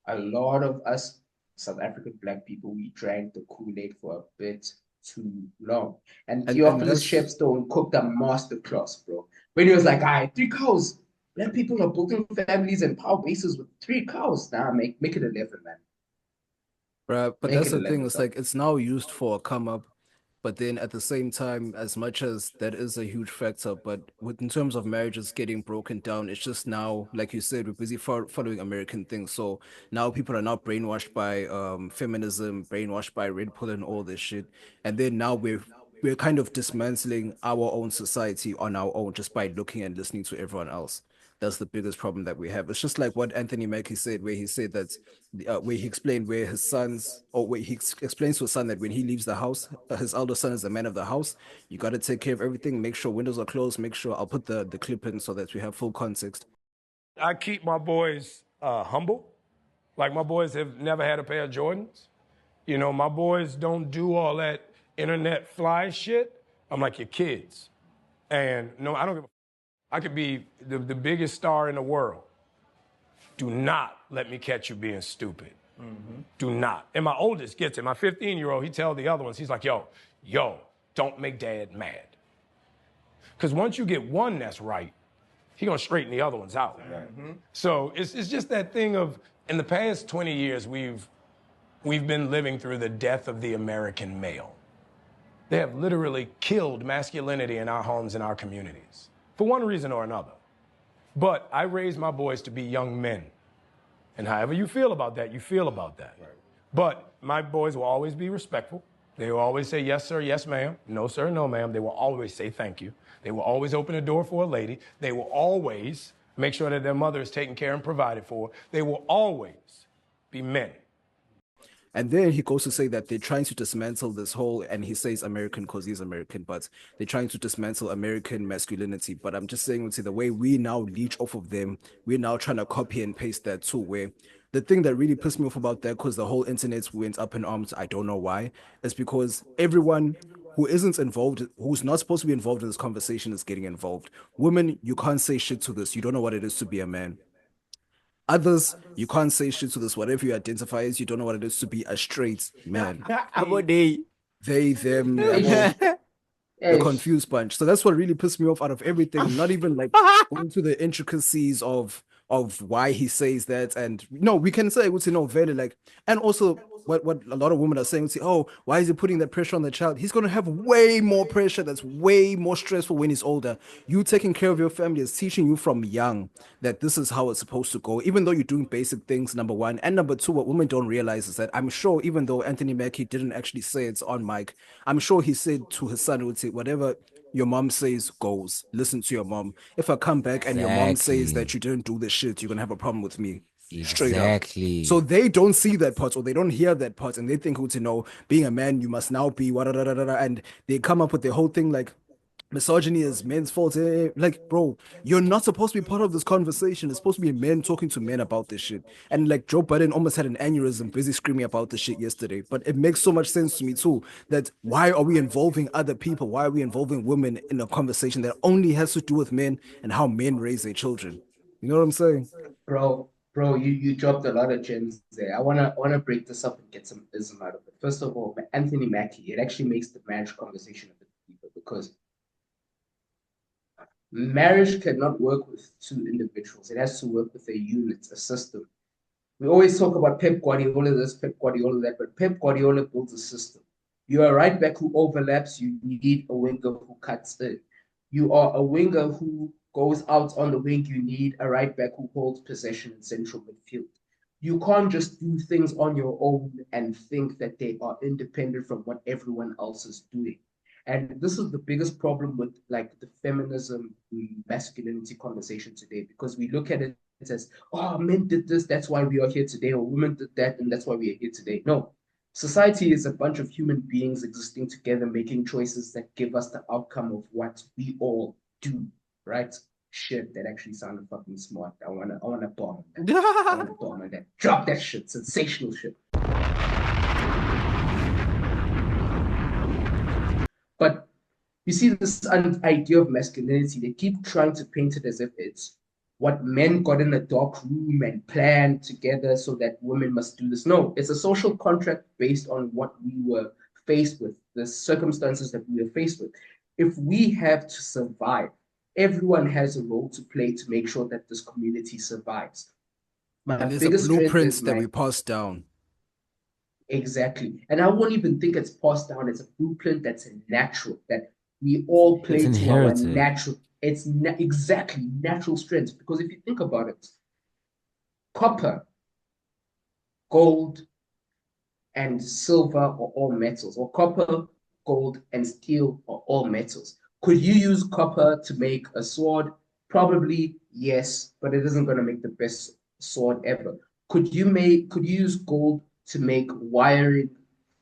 a lot of us South African Black people, we drank the Kool-Aid for a bit too long. And Theophilus Shepstone cooked a masterclass, bro. When he was like, all right, 3 cows. Black people are building families and power bases with 3 cows. Nah, make it 11, man. Right, but Make that's it the 11, thing. It's son. like it's now used for a come up, but then at the same time, as much as that is a huge factor, but in terms of marriages getting broken down, it's just now, like you said, we're busy following American things. So now people are now brainwashed by feminism, brainwashed by red pill and all this shit, and then now we're kind of dismantling our own society on our own just by looking and listening to everyone else. That's the biggest problem that we have. It's just like what Anthony Mackie said, where he said that, where he explained where his sons, or where he explains to his son that when he leaves the house, his elder son is the man of the house. You got to take care of everything, make sure windows are closed, make sure, I'll put the clip in so that we have full context. I keep my boys humble. Like, my boys have never had a pair of Jordans. You know, my boys don't do all that internet fly shit. I'm like, your kids. And no, I don't give a. I could be the biggest star in the world. Do not let me catch you being stupid. Mm-hmm. Do not. And my oldest gets it. My 15-year-old, he tells the other ones, he's like, yo, don't make dad mad. Because once you get one that's right, he gonna straighten the other ones out. Mm-hmm. So it's just that thing of, in the past 20 years, we've been living through the death of the American male. They have literally killed masculinity in our homes and our communities, for one reason or another. But I raised my boys to be young men. And however you feel about that, you feel about that. Right. But my boys will always be respectful. They will always say, yes, sir, yes, ma'am. No, sir, no, ma'am. They will always say thank you. They will always open the door for a lady. They will always make sure that their mother is taken care and provided for. They will always be men. And then he goes to say that they're trying to dismantle this whole, and he says American because he's American, but they're trying to dismantle American masculinity. But I'm just saying, the way we now leech off of them, we're now trying to copy and paste that too, where the thing that really pissed me off about that, because the whole internet went up in arms, I don't know why, is because everyone who isn't involved, who's not supposed to be involved in this conversation, is getting involved. Women, you can't say shit to this. You don't know what it is to be a man. Others, you can't say shit to this. Whatever you identify as, you don't know what it is to be a straight man. They, them, the confused bunch. So that's what really pissed me off out of everything. Not even like going to the intricacies of why he says that. And no, we can say, very like, and also what a lot of women are saying, oh, why is he putting that pressure on the child? He's going to have way more pressure. That's way more stressful when he's older. You taking care of your family is teaching you from young that this is how it's supposed to go, even though you're doing basic things, number one. And number two, what women don't realize is that, I'm sure, even though Anthony Mackie didn't actually say it on mic, I'm sure he said to his son, would say, whatever your mom says goes. Listen to your mom. If I come back and your mom says that you didn't do this shit, you're going to have a problem with me. Straight up. So they don't see that part, or they don't hear that part, and they think, being a man, you must now be and they come up with the whole thing like misogyny is men's fault. Like, bro, you're not supposed to be part of this conversation. It's supposed to be men talking to men about this shit. And like, Joe Biden almost had an aneurysm busy screaming about this shit yesterday. But it makes so much sense to me too, that why are we involving other people? Why are we involving women in a conversation that only has to do with men and how men raise their children? You know what I'm saying? Bro, you dropped a lot of gems there. I wanna break this up and get some ism out of it. First of all, Anthony Mackie, it actually makes the marriage conversation a bit deeper, because marriage cannot work with two individuals. It has to work with a unit, a system. We always talk about Pep Guardiola this, Pep Guardiola that, but Pep Guardiola builds a system. You are a right back who overlaps. You need a winger who cuts in. You are a winger who goes out on the wing. You need a right back who holds possession in central midfield. You can't just do things on your own and think that they are independent from what everyone else is doing. And this is the biggest problem with like the feminism, masculinity conversation today, because we look at it as, oh, men did this, that's why we are here today, or women did that, and that's why we are here today. No, society is a bunch of human beings existing together, making choices that give us the outcome of what we all do, right? Shit, that actually sounded fucking smart. I wanna bomb that. I wanna bomb on that. Drop that shit. Sensational shit. But you see this idea of masculinity, they keep trying to paint it as if it's what men got in a dark room and planned together so that women must do this. No, it's a social contract based on what we were faced with, the circumstances that we were faced with. If we have to survive, everyone has a role to play to make sure that this community survives. And there's a blueprint that we pass down. Exactly. And I won't even think it's passed down. It's a blueprint that's natural, that we all play to our natural. It's exactly natural strengths. Because if you think about it, copper, gold, and silver are all metals, or copper, gold, and steel are all metals. Could you use copper to make a sword? Probably yes, but it isn't going to make the best sword ever. Could you use gold to make wiring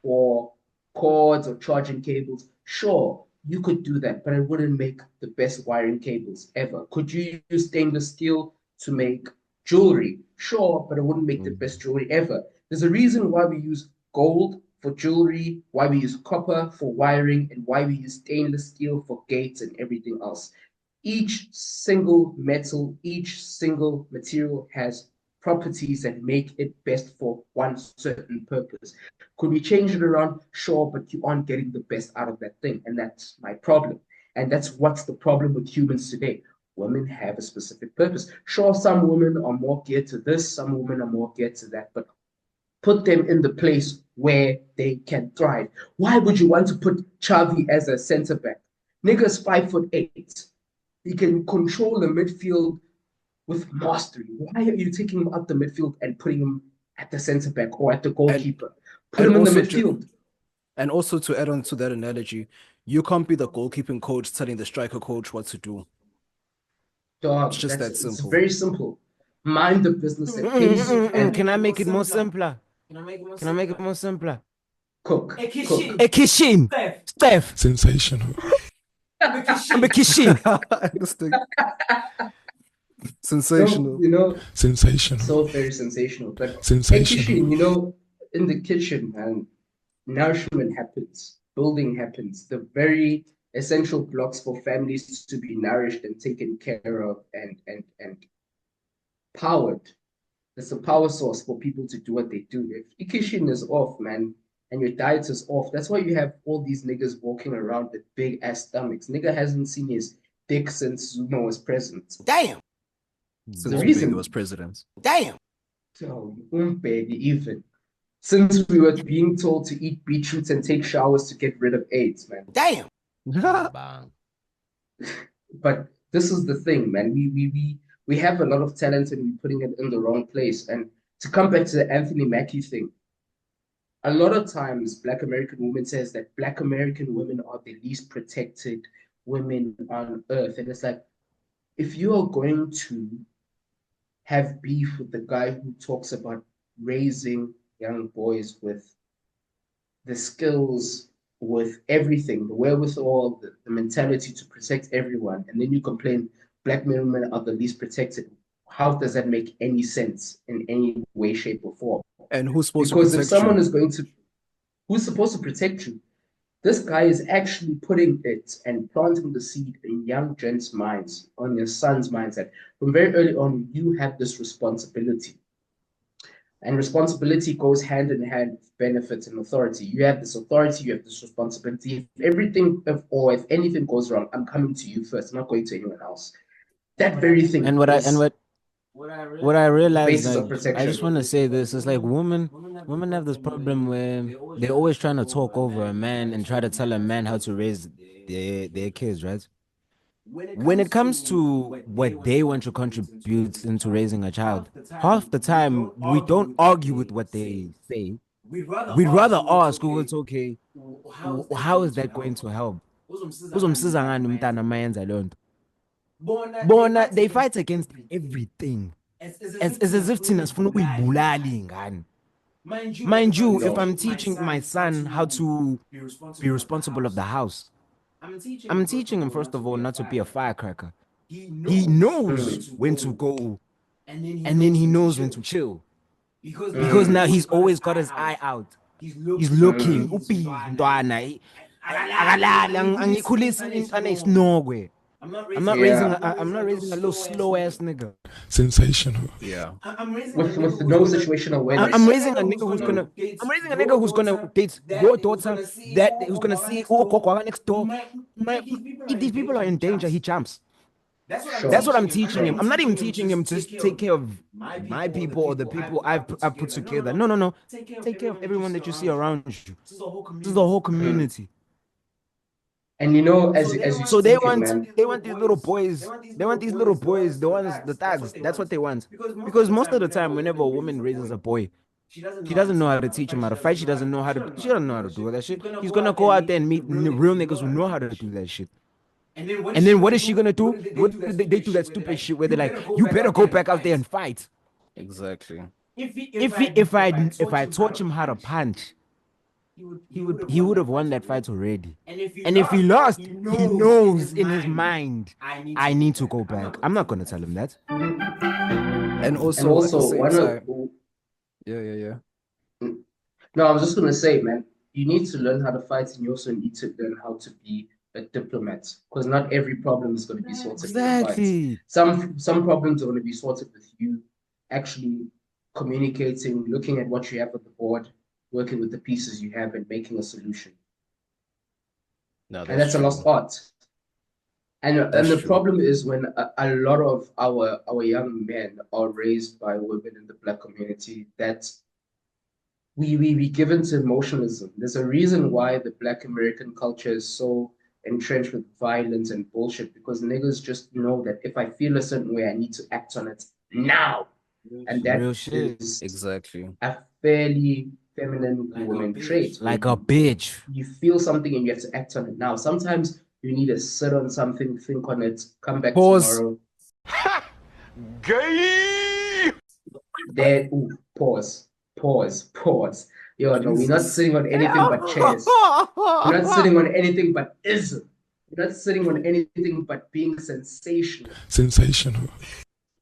for cords or charging cables? Sure, you could do that, but it wouldn't make the best wiring cables ever. Could you use stainless steel to make jewelry? Sure, but it wouldn't make the best jewelry ever. There's a reason why we use gold for jewelry, why we use copper for wiring, and why we use stainless steel for gates and everything else. Each single metal, each single material has properties that make it best for one certain purpose. Could we change it around? Sure, but you aren't getting the best out of that thing. And that's my problem. And that's what's the problem with humans today. Women have a specific purpose. Sure, some women are more geared to this, some women are more geared to that, but put them in the place where they can thrive. Why would you want to put Chavi as a center back? Nigga's 5'8". He can control the midfield with mastery. Why are you taking him out the midfield and putting him at the center back or at the goalkeeper? Put him in the midfield. And also to add on to that analogy, you can't be the goalkeeping coach telling the striker coach what to do. Dog, it's just that simple. It's very simple. Mind the business that pays you. And can I make it more simpler? Can I make it more simpler? Cook. A kitchen. Steph. Sensational. I'm a kitchen. Sensational. So, sensational. So very sensational. But sensational. Kitchen, in the kitchen, man, nourishment happens, building happens. The very essential blocks for families to be nourished and taken care of and powered. It's a power source for people to do what they do. If your kitchen is off, man, and your diet is off, that's why you have all these niggas walking around with big ass stomachs. Nigga hasn't seen his dick since Zuma was president. Damn. Since he was president. Damn. So, baby, even. Since we were being told to eat beetroots and take showers to get rid of AIDS, man. Damn. But this is the thing, man. We have a lot of talent and we're putting it in the wrong place. And to come back to the Anthony Mackie thing, a lot of times Black American women says that Black American women are the least protected women on earth. And it's like, if you are going to have beef with the guy who talks about raising young boys with the skills, with everything, the wherewithal, the mentality to protect everyone, and then you complain Black women are the least protected, how does that make any sense in any way, shape, or form? And who's supposed to protect you? Because if someone is going to, who's supposed to protect you? This guy is actually putting it and planting the seed in young gents' minds, on your son's mindset. From very early on, you have this responsibility. And responsibility goes hand in hand with benefits and authority. You have this authority, you have this responsibility. If anything goes wrong, I'm coming to you first. I'm not going to anyone else. That very thing. And what I realized, I just want to say this: is like women have this problem where they're always trying to talk over a man and try to tell a man how to raise their kids, right? When it comes to what they want to contribute into raising a child, half the time we don't argue with what they say. We'd rather ask, "Oh, it's okay. How is that going to help?" Bona, they fight against everything. It's as if Tina sifuna ukuyibulala ingane. Mind you, if I'm teaching my son how to be responsible of the house, I'm teaching him, first of all, not to be a firecracker. He knows when to go, and then he knows when to chill. Because now he's always got his eye out. He's looking. I'm not raising a little slow ass nigga. Sensational. Yeah. With no situational awareness. I'm raising a nigga who's gonna date your daughter, who's gonna see next door. If these people are in danger, he jumps. That's what I'm teaching him. I'm not even teaching him to take care of my people or the people I've put together. No. Take care of everyone that you see around you. This is the whole community. And as you so they want these little boys. They want these little boys, the thugs. That's what they want. Because most of the time, whenever a woman raises a boy, she doesn't know how to teach him how to fight. She doesn't know how to do all that shit. He's gonna go out there and meet real niggas who know how to do that shit. And then what is she gonna do? What they do that stupid shit where they're like, you better go back out there and fight. Exactly. If I taught him how to punch, he would have won that fight already. And if he lost, he knows in his mind, I need to go back. I'm not gonna tell him that. And also And also, at the same one time, of yeah. no, I was just gonna say, man, you need to learn how to fight, and you also need to learn how to be a diplomat, because not every problem is going to be sorted with a fight. Some problems are going to be sorted with you actually communicating, looking at what you have on the board, working with the pieces you have, and making a solution. No, and that's a lost art. And the problem is when a lot of our young men are raised by women in the Black community, that we give into emotionalism. There's a reason why the Black American culture is so entrenched with violence and bullshit, because niggas just know that if I feel a certain way, I need to act on it now. And that is exactly a fairly feminine woman trait. Like a bitch. You feel something and you have to act on it now. Sometimes you need to sit on something, think on it, come back tomorrow. Gay! Pause. Yo, no, we're not sitting on anything but chairs. We're not sitting on anything but ism. We're not sitting on anything but being sensational. Sensational.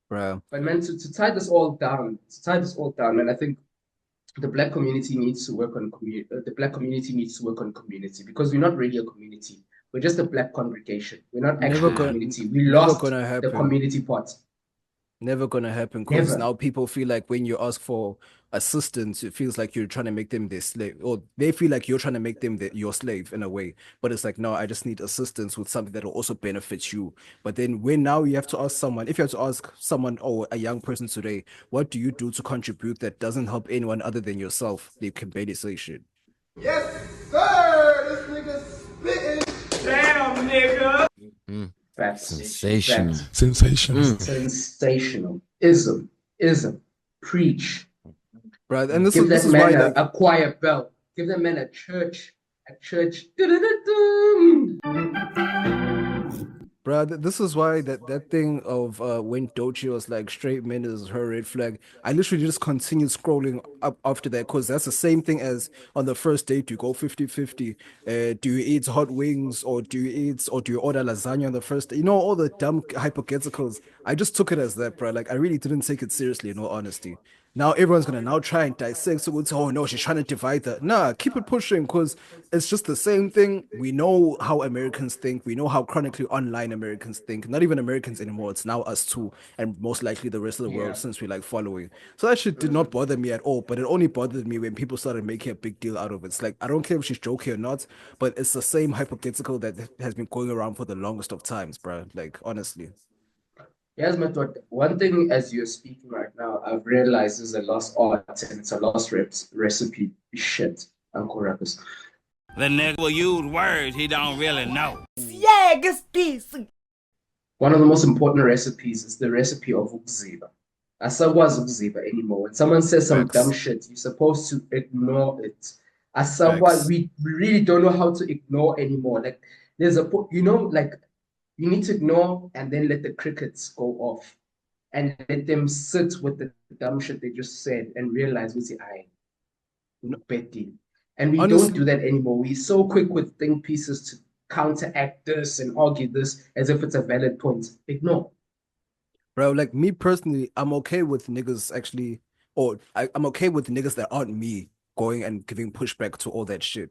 Bro. But man, to tie this all down, man, I think the Black community needs to work on community. The Black community needs to work on community, because we're not really a community. We're just a Black congregation. We're not actually a community. We lost the community part. Never gonna happen, because now people feel like when you ask for assistance, it feels like you're trying to make them their slave, or they feel like you're trying to make them your slave in a way. But it's like, no, I just need assistance with something that will also benefit you. But then when now you have to ask someone, if you have to ask someone or a young person today, what do you do to contribute that doesn't help anyone other than yourself? They can barely say shit. Yes, sir. This nigga spitting. Damn, nigga. Sensational. Sensational. Ism. Preach. Right, and this Give is that man why a choir bell. Give that man a church. Bro, this is why that thing of when Dochi was like straight men is her red flag, I literally just continued scrolling up after that, because that's the same thing as on the first date. You go 50-50. Do you eat hot wings, or do you order lasagna on the first day? You know, all the dumb hypotheticals. I just took it as that, bro. Like, I really didn't take it seriously, in all honesty. Now everyone's gonna now try and dissect. So it's, oh no, she's trying to divide that. Nah, keep it pushing, because it's just the same thing. We know how Americans think. We know how chronically online Americans think. Not even Americans anymore. It's now us too, and most likely the rest of the world, since we like following. So that shit did not bother me at all. But it only bothered me when people started making a big deal out of it. It's like, I don't care if she's joking or not, but it's the same hypothetical that has been going around for the longest of times, bro. Like, honestly. Yes, my thought. One thing as you're speaking right now, I've realized is a lost art, and it's a lost recipe. Shit, Uncle Rappers. The nigga will use words he don't really know. Yeah, this. One of the most important recipes is the recipe of ukziba. Asakwazi ukziba anymore. When someone says some dumb shit, you're supposed to ignore it. We really don't know how to ignore anymore. Like, there's like, you need to ignore and then let the crickets go off and let them sit with the dumb shit they just said and realize, and we don't do that anymore. We're so quick with think pieces to counteract this and argue this as if it's a valid point. Ignore. Bro, like, me personally, I'm okay with niggas actually, I'm okay with niggas that aren't me going and giving pushback to all that shit.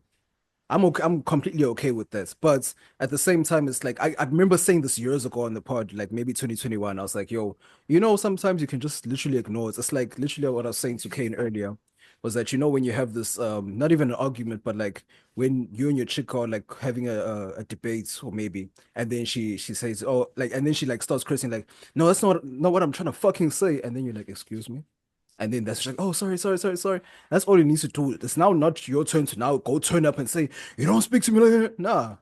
I'm completely okay with this, but at the same time, it's like I remember saying this years ago on the pod, like maybe 2021. I was like, yo, sometimes you can just literally ignore it. It's like literally what I was saying to K.A.N.E earlier, was that when you have this not even an argument, but like when you and your chick are like having a debate, or maybe, and then she says, oh, like, and then she like starts cursing, like, no, that's not what I'm trying to fucking say, and then you're like, excuse me. And then that's like, oh, sorry. That's all you need to do. It's now not your turn to now go turn up and say, you don't speak to me like that. Nah.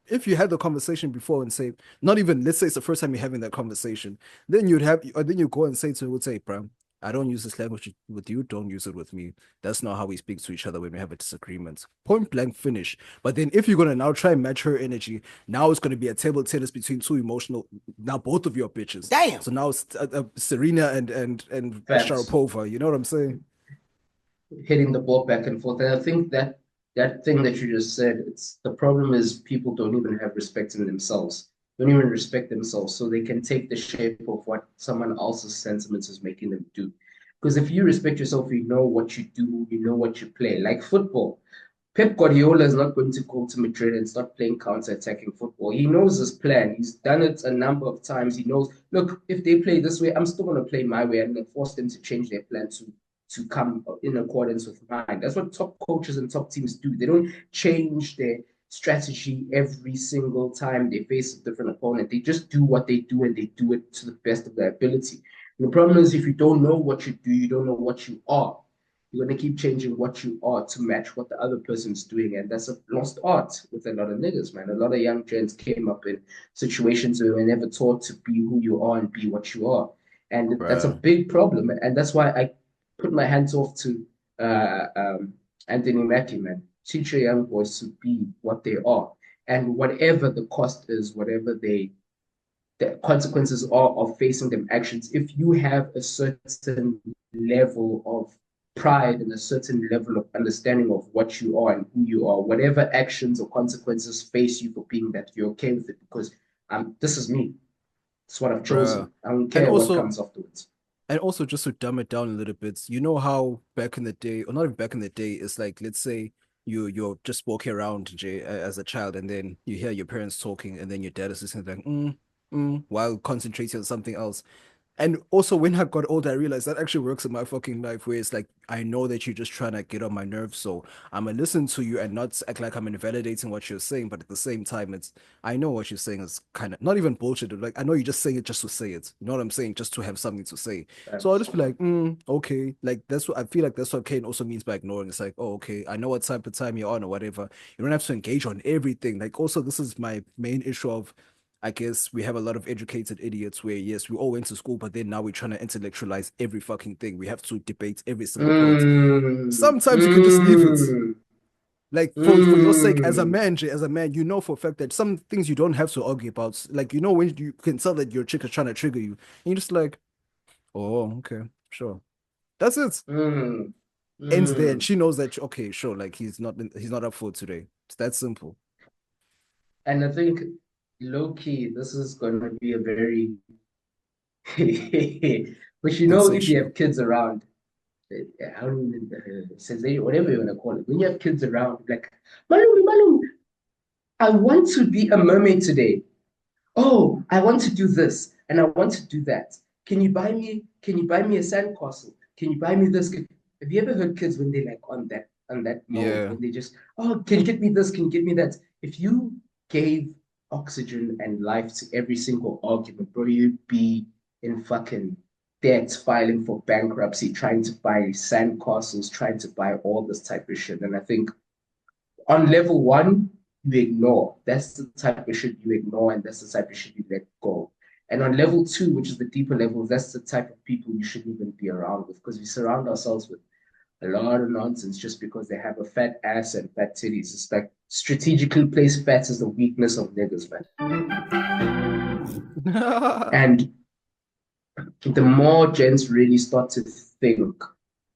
If you had the conversation before and say, not even, let's say it's the first time you're having that conversation, then then you go and say to her, bro, I don't use this language with you. Don't use it with me. That's not how we speak to each other when we have a disagreement. Point blank finish. But then if you're going to now try and match her energy, now it's going to be a table tennis between two emotional. Now both of your bitches. Damn. So now it's Serena and Facts. Sharapova. You know what I'm saying? Hitting the ball back and forth. And I think that thing that you just said, it's the problem is people don't even have respect in themselves. Don't even respect themselves, so they can take the shape of what someone else's sentiments is making them do. Because if you respect yourself, you know what you do, you know what you play. Like football, Pep Guardiola is not going to go to Madrid and start playing counter-attacking football. He knows his plan. He's done it a number of times. He knows, look, if they play this way, I'm still going to play my way. I'm going to force them to change their plan to come in accordance with mine. That's what top coaches and top teams do. They don't change their strategy every single time they face a different opponent. They just do what they do, and they do it to the best of their ability. And the problem is, if you don't know what you do, you don't know what you are. You're going to keep changing what you are to match what the other person's doing. And that's a lost art with a lot of niggas, man. A lot of young gents came up in situations where they were never taught to be who you are and be what you are. And that's a big problem. And that's why I put my hands off to Anthony Mackie, man. Teach your young boys to be what they are. And whatever the cost is, whatever the consequences are of facing them actions, if you have a certain level of pride and a certain level of understanding of what you are and who you are, whatever actions or consequences face you for being that, you're okay with it because this is me. It's what I've chosen. I don't care what comes afterwards. And also, just to dumb it down a little bit, you know how back in the day, or not even back in the day, it's like, let's say you're just walking around, Jay, as a child, and then you hear your parents talking, and then your dad is listening like, while concentrating on something else. And also, when I got older, I realized that actually works in my fucking life, where it's like, I know that you're just trying to get on my nerves, so I'm gonna listen to you and not act like I'm invalidating what you're saying, but at the same time, I know what you're saying is kind of not even bullshit. Like, I know you're just saying it just to say it. You know what I'm saying? Just to have something to say. So I'll just be like, okay. Like, that's what I feel like that's what K.A.N.E also means by ignoring. It's like, oh, okay, I know what type of time you're on or whatever. You don't have to engage on everything. Like, also, this is my main issue of, I guess we have a lot of educated idiots where, yes, we all went to school, but then now we're trying to intellectualize every fucking thing. We have to debate every single point. Sometimes you can just leave it. Like, for your sake, as a man, Jay, as a man, you know for a fact that some things you don't have to argue about. Like, you know, when you can tell that your chick is trying to trigger you, and you're just like, oh, okay, sure. That's it. Ends there, and she knows that, okay, sure, like, he's not up for it today. It's that simple. And I think, low-key, this is going to be a very... But you know, if you have kids around, I don't even... whatever you want to call it, when you have kids around, like, Malum, I want to be a mermaid today. Oh, I want to do this, and I want to do that. Can you buy me a sandcastle? Can you buy me this? Have you ever heard kids when they like on that mode, when they just, oh, can you get me this? Can you get me that? If you gave oxygen and life to every single argument, bro, you'd be in fucking debt, filing for bankruptcy, trying to buy sandcastles, trying to buy all this type of shit. And I think on level one, you ignore. That's the type of shit you ignore, and that's the type of shit you let go. And on level two, which is the deeper level, that's the type of people you shouldn't even be around with, because we surround ourselves with a lot of nonsense just because they have a fat ass and fat titties. It's like strategically placed fat is the weakness of niggas, man. And the more gents really start to think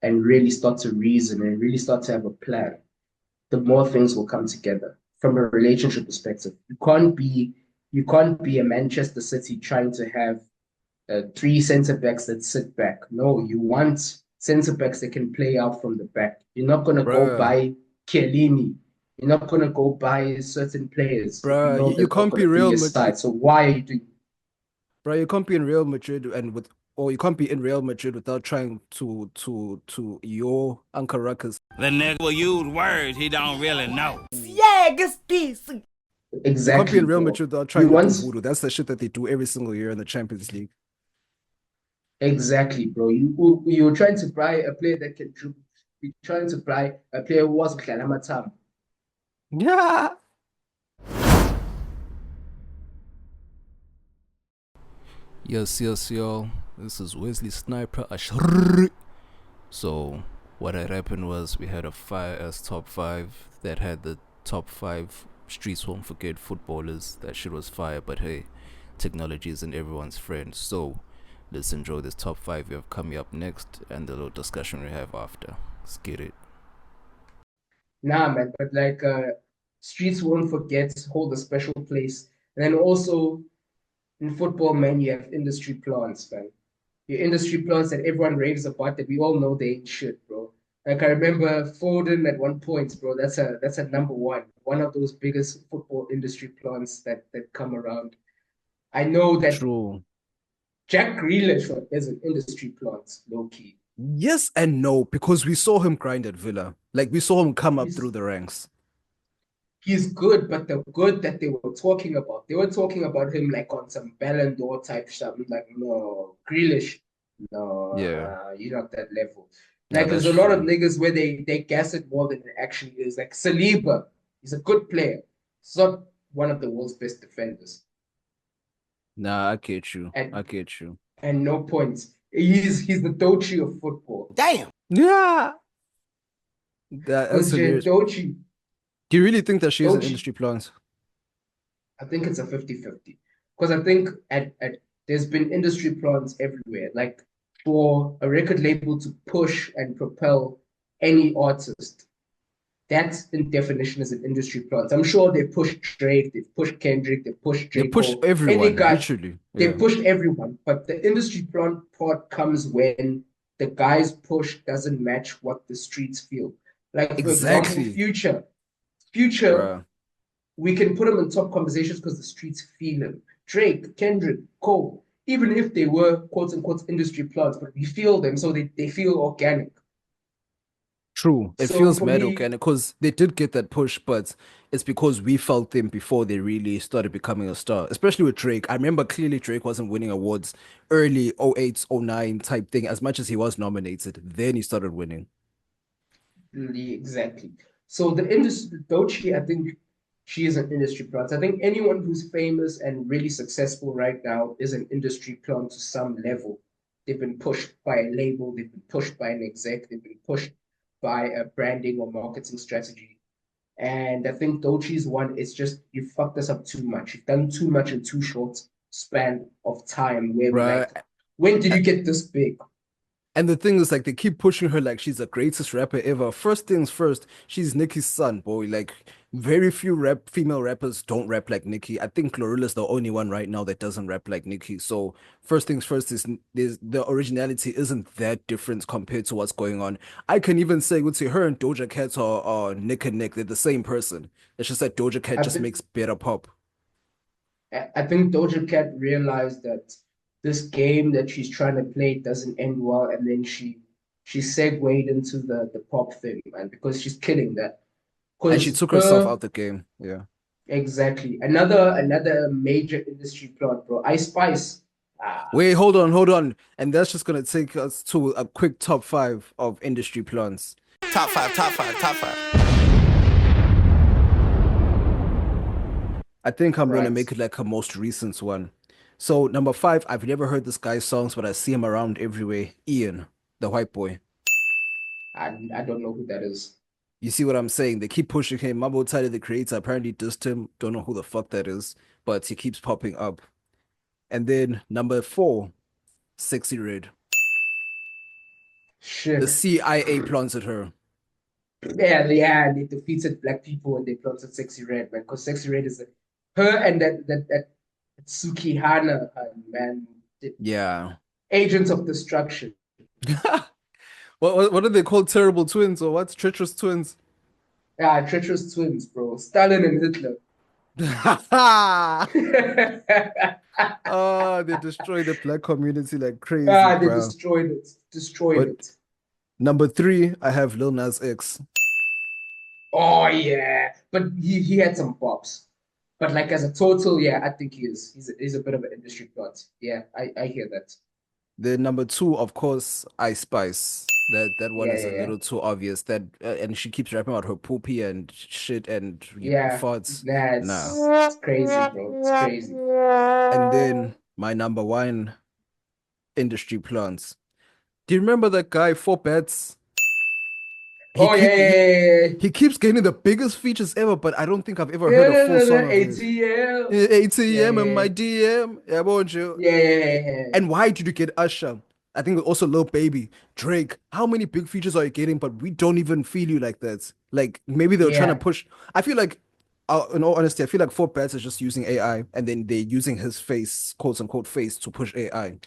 and really start to reason and really start to have a plan, the more things will come together from a relationship perspective. You can't be a Manchester City trying to have 3 center backs that sit back. No, you want center backs that can play out from the back. You're not gonna go buy Chiellini. You're not gonna go buy certain players. Bro, you can't be Real Madrid. So why are you doing? Bro, you can't be in Real Madrid you can't be in Real Madrid without trying to your Uncle Ruckus. The nigga will use words he don't really know. Exactly. You can't be in Real Madrid without trying to do voodoo. That's the shit that they do every single year in the Champions League. Exactly, bro. You're trying to buy a player that can dribble. You're trying to buy a player who was Kalamatam. Yeah. Yes, y'all. This is Wesley Sniper. So, what had happened was we had a fire-ass top 5 that had the top 5 streets won't forget footballers. That shit was fire, but hey, technology isn't everyone's friend. So, let's enjoy this top 5 we have coming up next and the little discussion we have after. Let's get it. Nah, man, but like streets won't forget hold a special place. And then also in football, man, you have industry plants, man. Your industry plants that everyone raves about that we all know they ain't shit, bro. Like I remember Foden at one point, bro. That's a number one of those biggest football industry plants that come around. I know that True. Jack Grealish is an industry plant, low key. Yes and no, because we saw him grind at Villa. Like we saw him come up through the ranks. He's good, but the good that they were talking about him like on some Ballon d'Or type stuff. Like, no, Grealish, no, you're not that level. Like, there's a lot of niggas where they gas it more than it actually is. Like Saliba, he's a good player. He's not one of the world's best defenders. Nah, I get you. And no points. He's the Dochi of football. Damn. Yeah. That's Dochi. Do you really think that she's an industry plant? I think it's a 50-50. Because I think at there's been industry plants everywhere. Like for a record label to push and propel any artist, that in definition is an industry plant. I'm sure they pushed Drake, they've pushed Kendrick, they've pushed Drake. They pushed everyone, literally. They pushed everyone. But the industry plant part comes when the guy's push doesn't match what the streets feel. Like, for example, Future, we can put him in top conversations because the streets feel him. Drake, Kendrick, Cole, even if they were quote unquote industry plants, but we feel them, so they feel organic. True. It feels mad organic because they did get that push, but it's because we felt them before they really started becoming a star, especially with Drake. I remember clearly Drake wasn't winning awards early 08, 09 type thing, as much as he was nominated. Then he started winning. Exactly. So the industry, Doechii, I think she is an industry plant. I think anyone who's famous and really successful right now is an industry plant to some level. They've been pushed by a label, they've been pushed by an exec, they've been pushed by a branding or marketing strategy. And I think Doechii's one is just, you fucked us up too much. You've done too much in too short span of time. Where we're like, when did you get this big? And the thing is, like, they keep pushing her like she's the greatest rapper ever. First things first, she's Nicki's son, boy. Like, very few female rappers don't rap like Nicki. I think Glorilla's the only one right now that doesn't rap like Nicki. So first things first is the originality isn't that different compared to what's going on. I can even say, would say her and Doja Cat are neck and neck. They're the same person. It's just that Doja Cat makes better pop. I think Doja Cat realized that this game that she's trying to play doesn't end well, and then she segued into the pop thing, man, because she's killing that. And she took herself out the game. Yeah. Exactly. Another major industry plot, bro. Ice Spice. Wait, hold on. And that's just gonna take us to a quick top 5 of industry plants. Top five. I think I'm gonna make it like a most recent one. So number 5, I've never heard this guy's songs, but I see him around everywhere. Ian, the white boy. I don't know who that is. You see what I'm saying? They keep pushing him. Mambo Tyler, the creator, apparently dissed him. Don't know who the fuck that is, but he keeps popping up. And then number 4, Sexy Red. Shit. The CIA planted her. Yeah, they defeated black people and they planted Sexy Red, man. Because Sexy Red is her and that Sukihana, man. Yeah. Agents of Destruction. What are they called? Terrible twins or what? Treacherous twins? Yeah, treacherous twins, bro. Stalin and Hitler. Oh, they destroyed the black community like crazy. They destroyed it. Number 3, I have Lil Nas X. Oh yeah, but he had some pops. But like as a total, yeah, I think he's a bit of an industry plant. Yeah, I hear that. Then number 2, of course, Ice Spice. That one is a little too obvious. That and she keeps rapping about her poopy and shit and farts. Nah, it's crazy, bro. It's crazy. And then my number 1, industry plants. Do you remember that guy, Four Bets? Oh yeah. He keeps getting the biggest features ever, but I don't think I've ever heard a full song of his. ATL. ATM in my DM. Yeah, won't you? Yeah. And why did you get Usher? I think also Lil Baby, Drake. How many big features are you getting? But we don't even feel you like that. Like maybe they're trying to push. I feel like, in all honesty, I feel like Fort Bats is just using AI, and then they're using his face, quote unquote, face to push AI.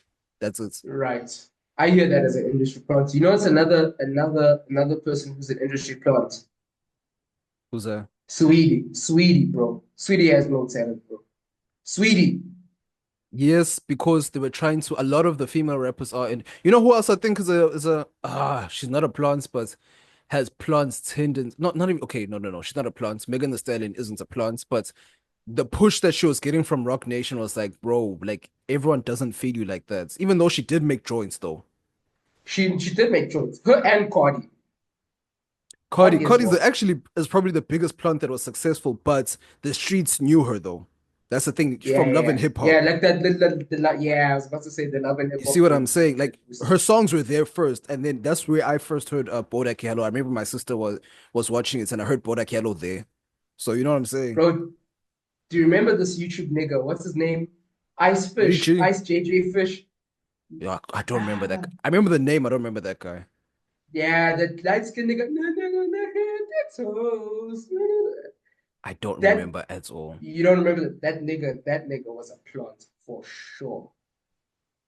That's it. Right. I hear that as an industry plant. You know, it's another person who's an industry plant. Who's that? Sweetie, bro. Sweetie has no talent, bro. Sweetie. Yes, because they were trying to. A lot of the female rappers are in. You know who else I think is a she's not a plant, but has plants tendencies. Not even okay. No. She's not a plant. Megan Thee Stallion isn't a plant, but the push that she was getting from Rock Nation was like, bro, like everyone doesn't feel you like that. Even though she did make joints, though. She did make joints. Her and Cardi. Cardi's actually is probably the biggest plant that was successful, but the streets knew her though. That's the thing from Love and Hip Hop. Yeah, like that. Yeah, I was about to say the Love and Hip Hop. You see what I'm saying? Like her songs were there first, and then that's where I first heard Bodak Yellow. I remember my sister was watching it, and I heard Bodak Yellow there. So you know what I'm saying, bro? Do you remember this YouTube nigga? What's his name? Ice JJ Fish. Yeah, I don't remember that. I remember the name. I don't remember that guy. Yeah, that light skinned nigga. I don't remember at all. You don't remember that nigga? That nigga was a plant for sure.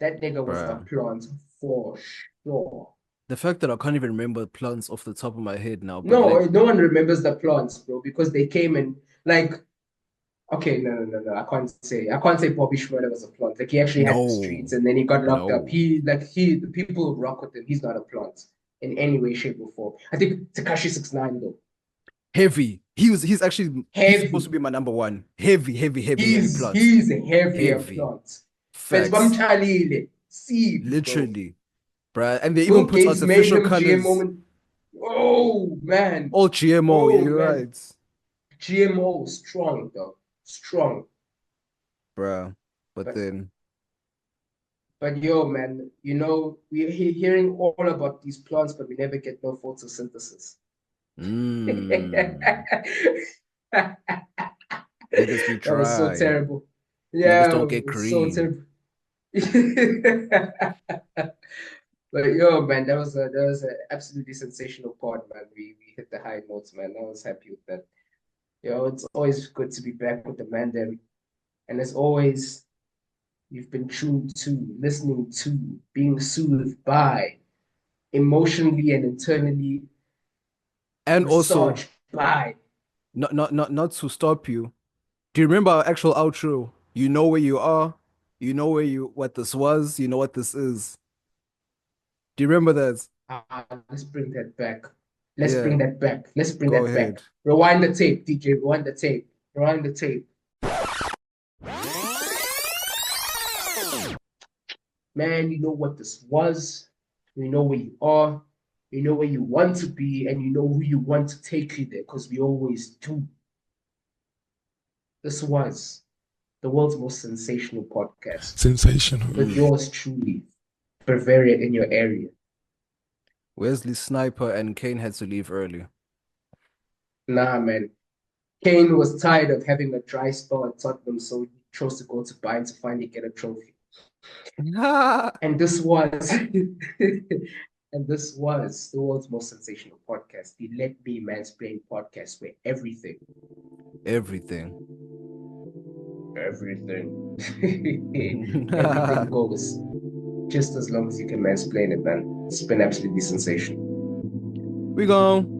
That nigga was a plant for sure. The fact that I can't even remember plants off the top of my head now. No, like, no one remembers the plants, bro, because they came in like. Okay, no. I can't say Bobby Schmurder was a plant. Like he actually had the streets, and then he got locked up. The people who rock with him. He's not a plant in any way, shape, or form. I think Tekashi 6ix9ine though. Heavy. He's actually he's supposed to be my number one. Heavy plant. He's a heavier plant. Facts. Literally, bruh. And they even put artificial colors. Oh man. All GMO, you're right. GMO strong though. Strong. Bruh. But yo, man, you know, we're hearing all about these plants, but we never get no photosynthesis. Niggas be dry. That was so terrible. Yeah, niggas don't get green. So but yo, man, that was an absolutely sensational pod, man. We hit the high notes, man. I was happy with that. Yo, it's always good to be back with the Mandem. And as always, you've been tuned to, listening to, being soothed by, emotionally and internally, and also by. Not to stop you. Do you remember our actual outro? You know where you are. You know what this was. You know what this is. Do you remember that? Let's bring that back. Let's bring that back. Rewind the tape, DJ. Rewind the tape. Man, you know what this was. You know where you are. You know where you want to be, and you know who you want to take you there, because we always do. This was the world's most sensational podcast. Sensational. With yours truly, Bavaria in your area. Wesley Sniper and K.A.N.E had to leave early. Nah, man. K.A.N.E was tired of having a dry spell at Tottenham, so he chose to go to Bayern to finally get a trophy. And this was the world's most sensational podcast, the Let Me Mansplain Podcast, where everything goes. Just as long as you can mansplain it, man. It's been absolutely sensational. We gone.